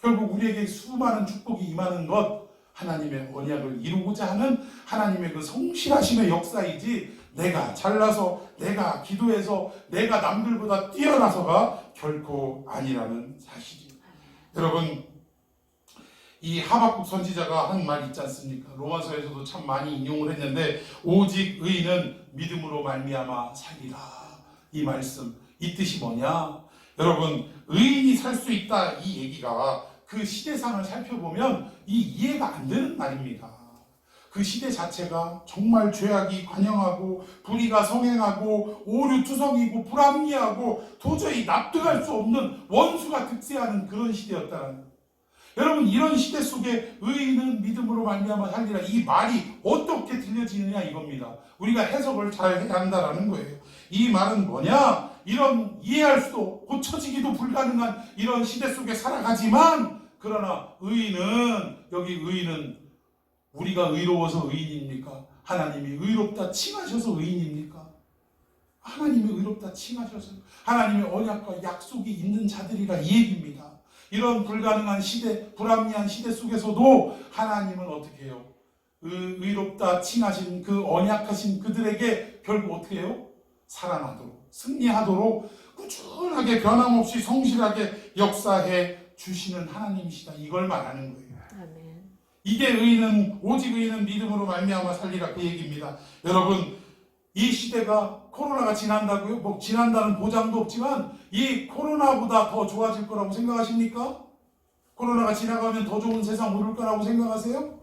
결국 우리에게 수많은 축복이 임하는 것, 하나님의 언약을 이루고자 하는 하나님의 그 성실하심의 역사이지 내가 잘나서, 내가 기도해서, 내가 남들보다 뛰어나서가 결코 아니라는 사실이에요. 여러분, 이 하박국 선지자가 한 말 있지 않습니까? 로마서에서도 참 많이 인용을 했는데 오직 의인은 믿음으로 말미암아 살리라. 이 말씀, 이 뜻이 뭐냐? 여러분, 의인이 살 수 있다 이 얘기가 그 시대상을 살펴보면 이해가 안 되는 말입니다. 그 시대 자체가 정말 죄악이 관영하고 불의가 성행하고 오류투성이고 불합리하고 도저히 납득할 수 없는 원수가 득세하는 그런 시대였다는 거예요. 여러분, 이런 시대 속에 의인은 믿음으로 말미암아 살리라, 이 말이 어떻게 들려지느냐 이겁니다. 우리가 해석을 잘 해야 한다는 거예요. 이 말은 뭐냐? 이런 이해할 수도 고쳐지기도 불가능한 이런 시대 속에 살아가지만, 그러나 의인은, 여기 의인은 우리가 의로워서 의인입니까? 하나님이 의롭다 칭하셔서 의인입니까? 하나님이 의롭다 칭하셔서 하나님의 언약과 약속이 있는 자들이라 이 얘기입니다. 이런 불가능한 시대, 불합리한 시대 속에서도 하나님은 어떻게 해요? 의롭다 칭하신 그 언약하신 그들에게 결국 어떻게 해요? 살아나도록, 승리하도록 꾸준하게 변함없이 성실하게 역사해 주시는 하나님이시다, 이걸 말하는 거예요. 이게 의인은, 오직 의인은 믿음으로 말미암아 살리라, 그 얘기입니다. 여러분, 이 시대가 코로나가 지난다고요? 뭐 지난다는 보장도 없지만 이 코로나보다 더 좋아질 거라고 생각하십니까? 코로나가 지나가면 더 좋은 세상 오를 거라고 생각하세요?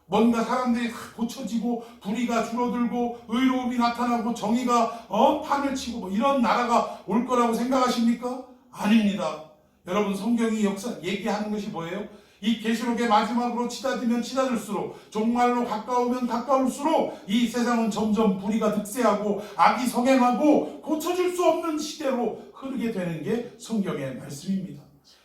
뭔가 사람들이 고쳐지고 불의가 줄어들고 의로움이 나타나고 정의가 판을 치고 뭐 이런 나라가 올 거라고 생각하십니까? 아닙니다. 여러분, 성경이 역사 얘기하는 것이 뭐예요? 이 계시록의 마지막으로 치닫으면 치닫을수록 정말로 가까우면 가까울수록 이 세상은 점점 불의가 득세하고 악이 성행하고 고쳐질 수 없는 시대로 흐르게 되는 게 성경의 말씀입니다.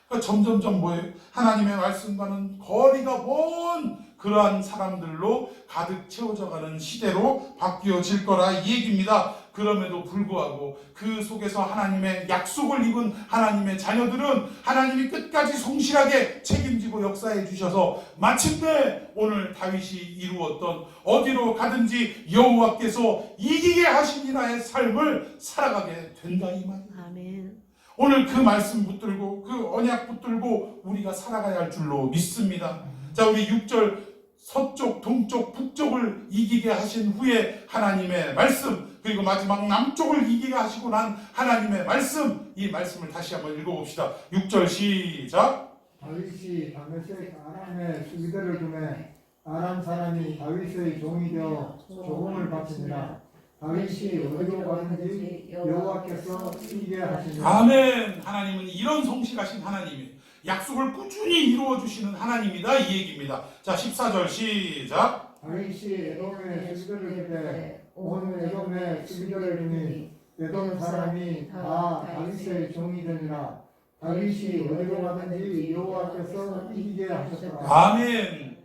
그러니까 점점점 뭐예요? 하나님의 말씀과는 거리가 먼 그러한 사람들로 가득 채워져가는 시대로 바뀌어질 거라 이 얘기입니다. 그럼에도 불구하고 그 속에서 하나님의 약속을 입은 하나님의 자녀들은 하나님이 끝까지 성실하게 책임지고 역사해 주셔서 마침내 오늘 다윗이 이루었던 어디로 가든지 여호와께서 이기게 하신 이라의 삶을 살아가게 된다 이 말이에요. 아멘. 오늘 그 말씀 붙들고 그 언약 붙들고 우리가 살아가야 할 줄로 믿습니다. 자, 우리 6절 서쪽, 동쪽, 북쪽을 이기게 하신 후에 하나님의 말씀, 그리고 마지막 남쪽을 이기게 하시고 난 하나님의 말씀, 이 말씀을 다시 한번 읽어봅시다. 6절 시작. 다윗이 다메섹 아람의 수비대를 두매 아람 사람이 다윗의 종이 되어 조공을 바치니라. 다윗이 어디로 가든지 여호와께서 이기게 하시니라. 아멘. 하나님은 이런 성실하신 하나님이에요. 약속을 꾸준히 이루어주시는 하나님이다 이 얘기입니다. 자, 14절 시작. 다윗이 에돔의 수비대를 두매 온 에돔의 수비대를 두니 에돔 사람이 다 다윗의 종이 되니라. 다윗이 어디로 가든지 여호와께서 이기게 하셨더라. 아멘.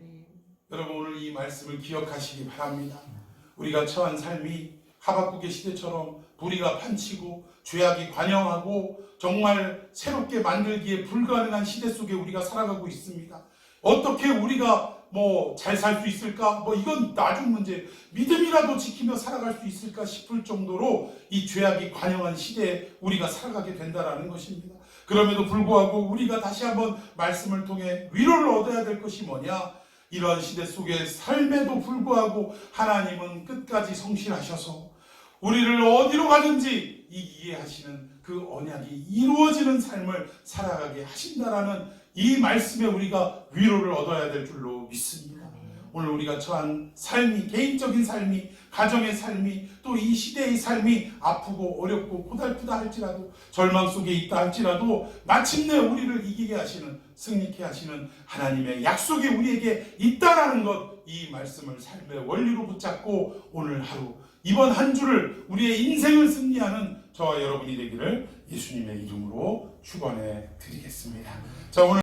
여러분 오늘 이 말씀을 기억하시기 바랍니다. 우리가 처한 삶이 하박국의 시대처럼 불의가 판치고 죄악이 관영하고 정말 새롭게 만들기에 불가능한 시대 속에 우리가 살아가고 있습니다. 어떻게 우리가 잘 살 수 있을까? 이건 나중 문제. 믿음이라도 지키며 살아갈 수 있을까 싶을 정도로 이 죄악이 관영한 시대에 우리가 살아가게 된다라는 것입니다. 그럼에도 불구하고 우리가 다시 한번 말씀을 통해 위로를 얻어야 될 것이 뭐냐? 이러한 시대 속에 삶에도 불구하고 하나님은 끝까지 성실하셔서 우리를 어디로 가든지 이기게 하시는 그 언약이 이루어지는 삶을 살아가게 하신다라는 이 말씀에 우리가 위로를 얻어야 될 줄로 믿습니다. 오늘 우리가 처한 삶이, 개인적인 삶이, 가정의 삶이, 또 이 시대의 삶이 아프고 어렵고 고달프다 할지라도, 절망 속에 있다 할지라도 마침내 우리를 이기게 하시는, 승리케 하시는 하나님의 약속이 우리에게 있다라는 것, 이 말씀을 삶의 원리로 붙잡고 오늘 하루, 이번 한 주를, 우리의 인생을 승리하는 저와 여러분이 되기를 예수님의 이름으로 축원해 드리겠습니다. 자, 오늘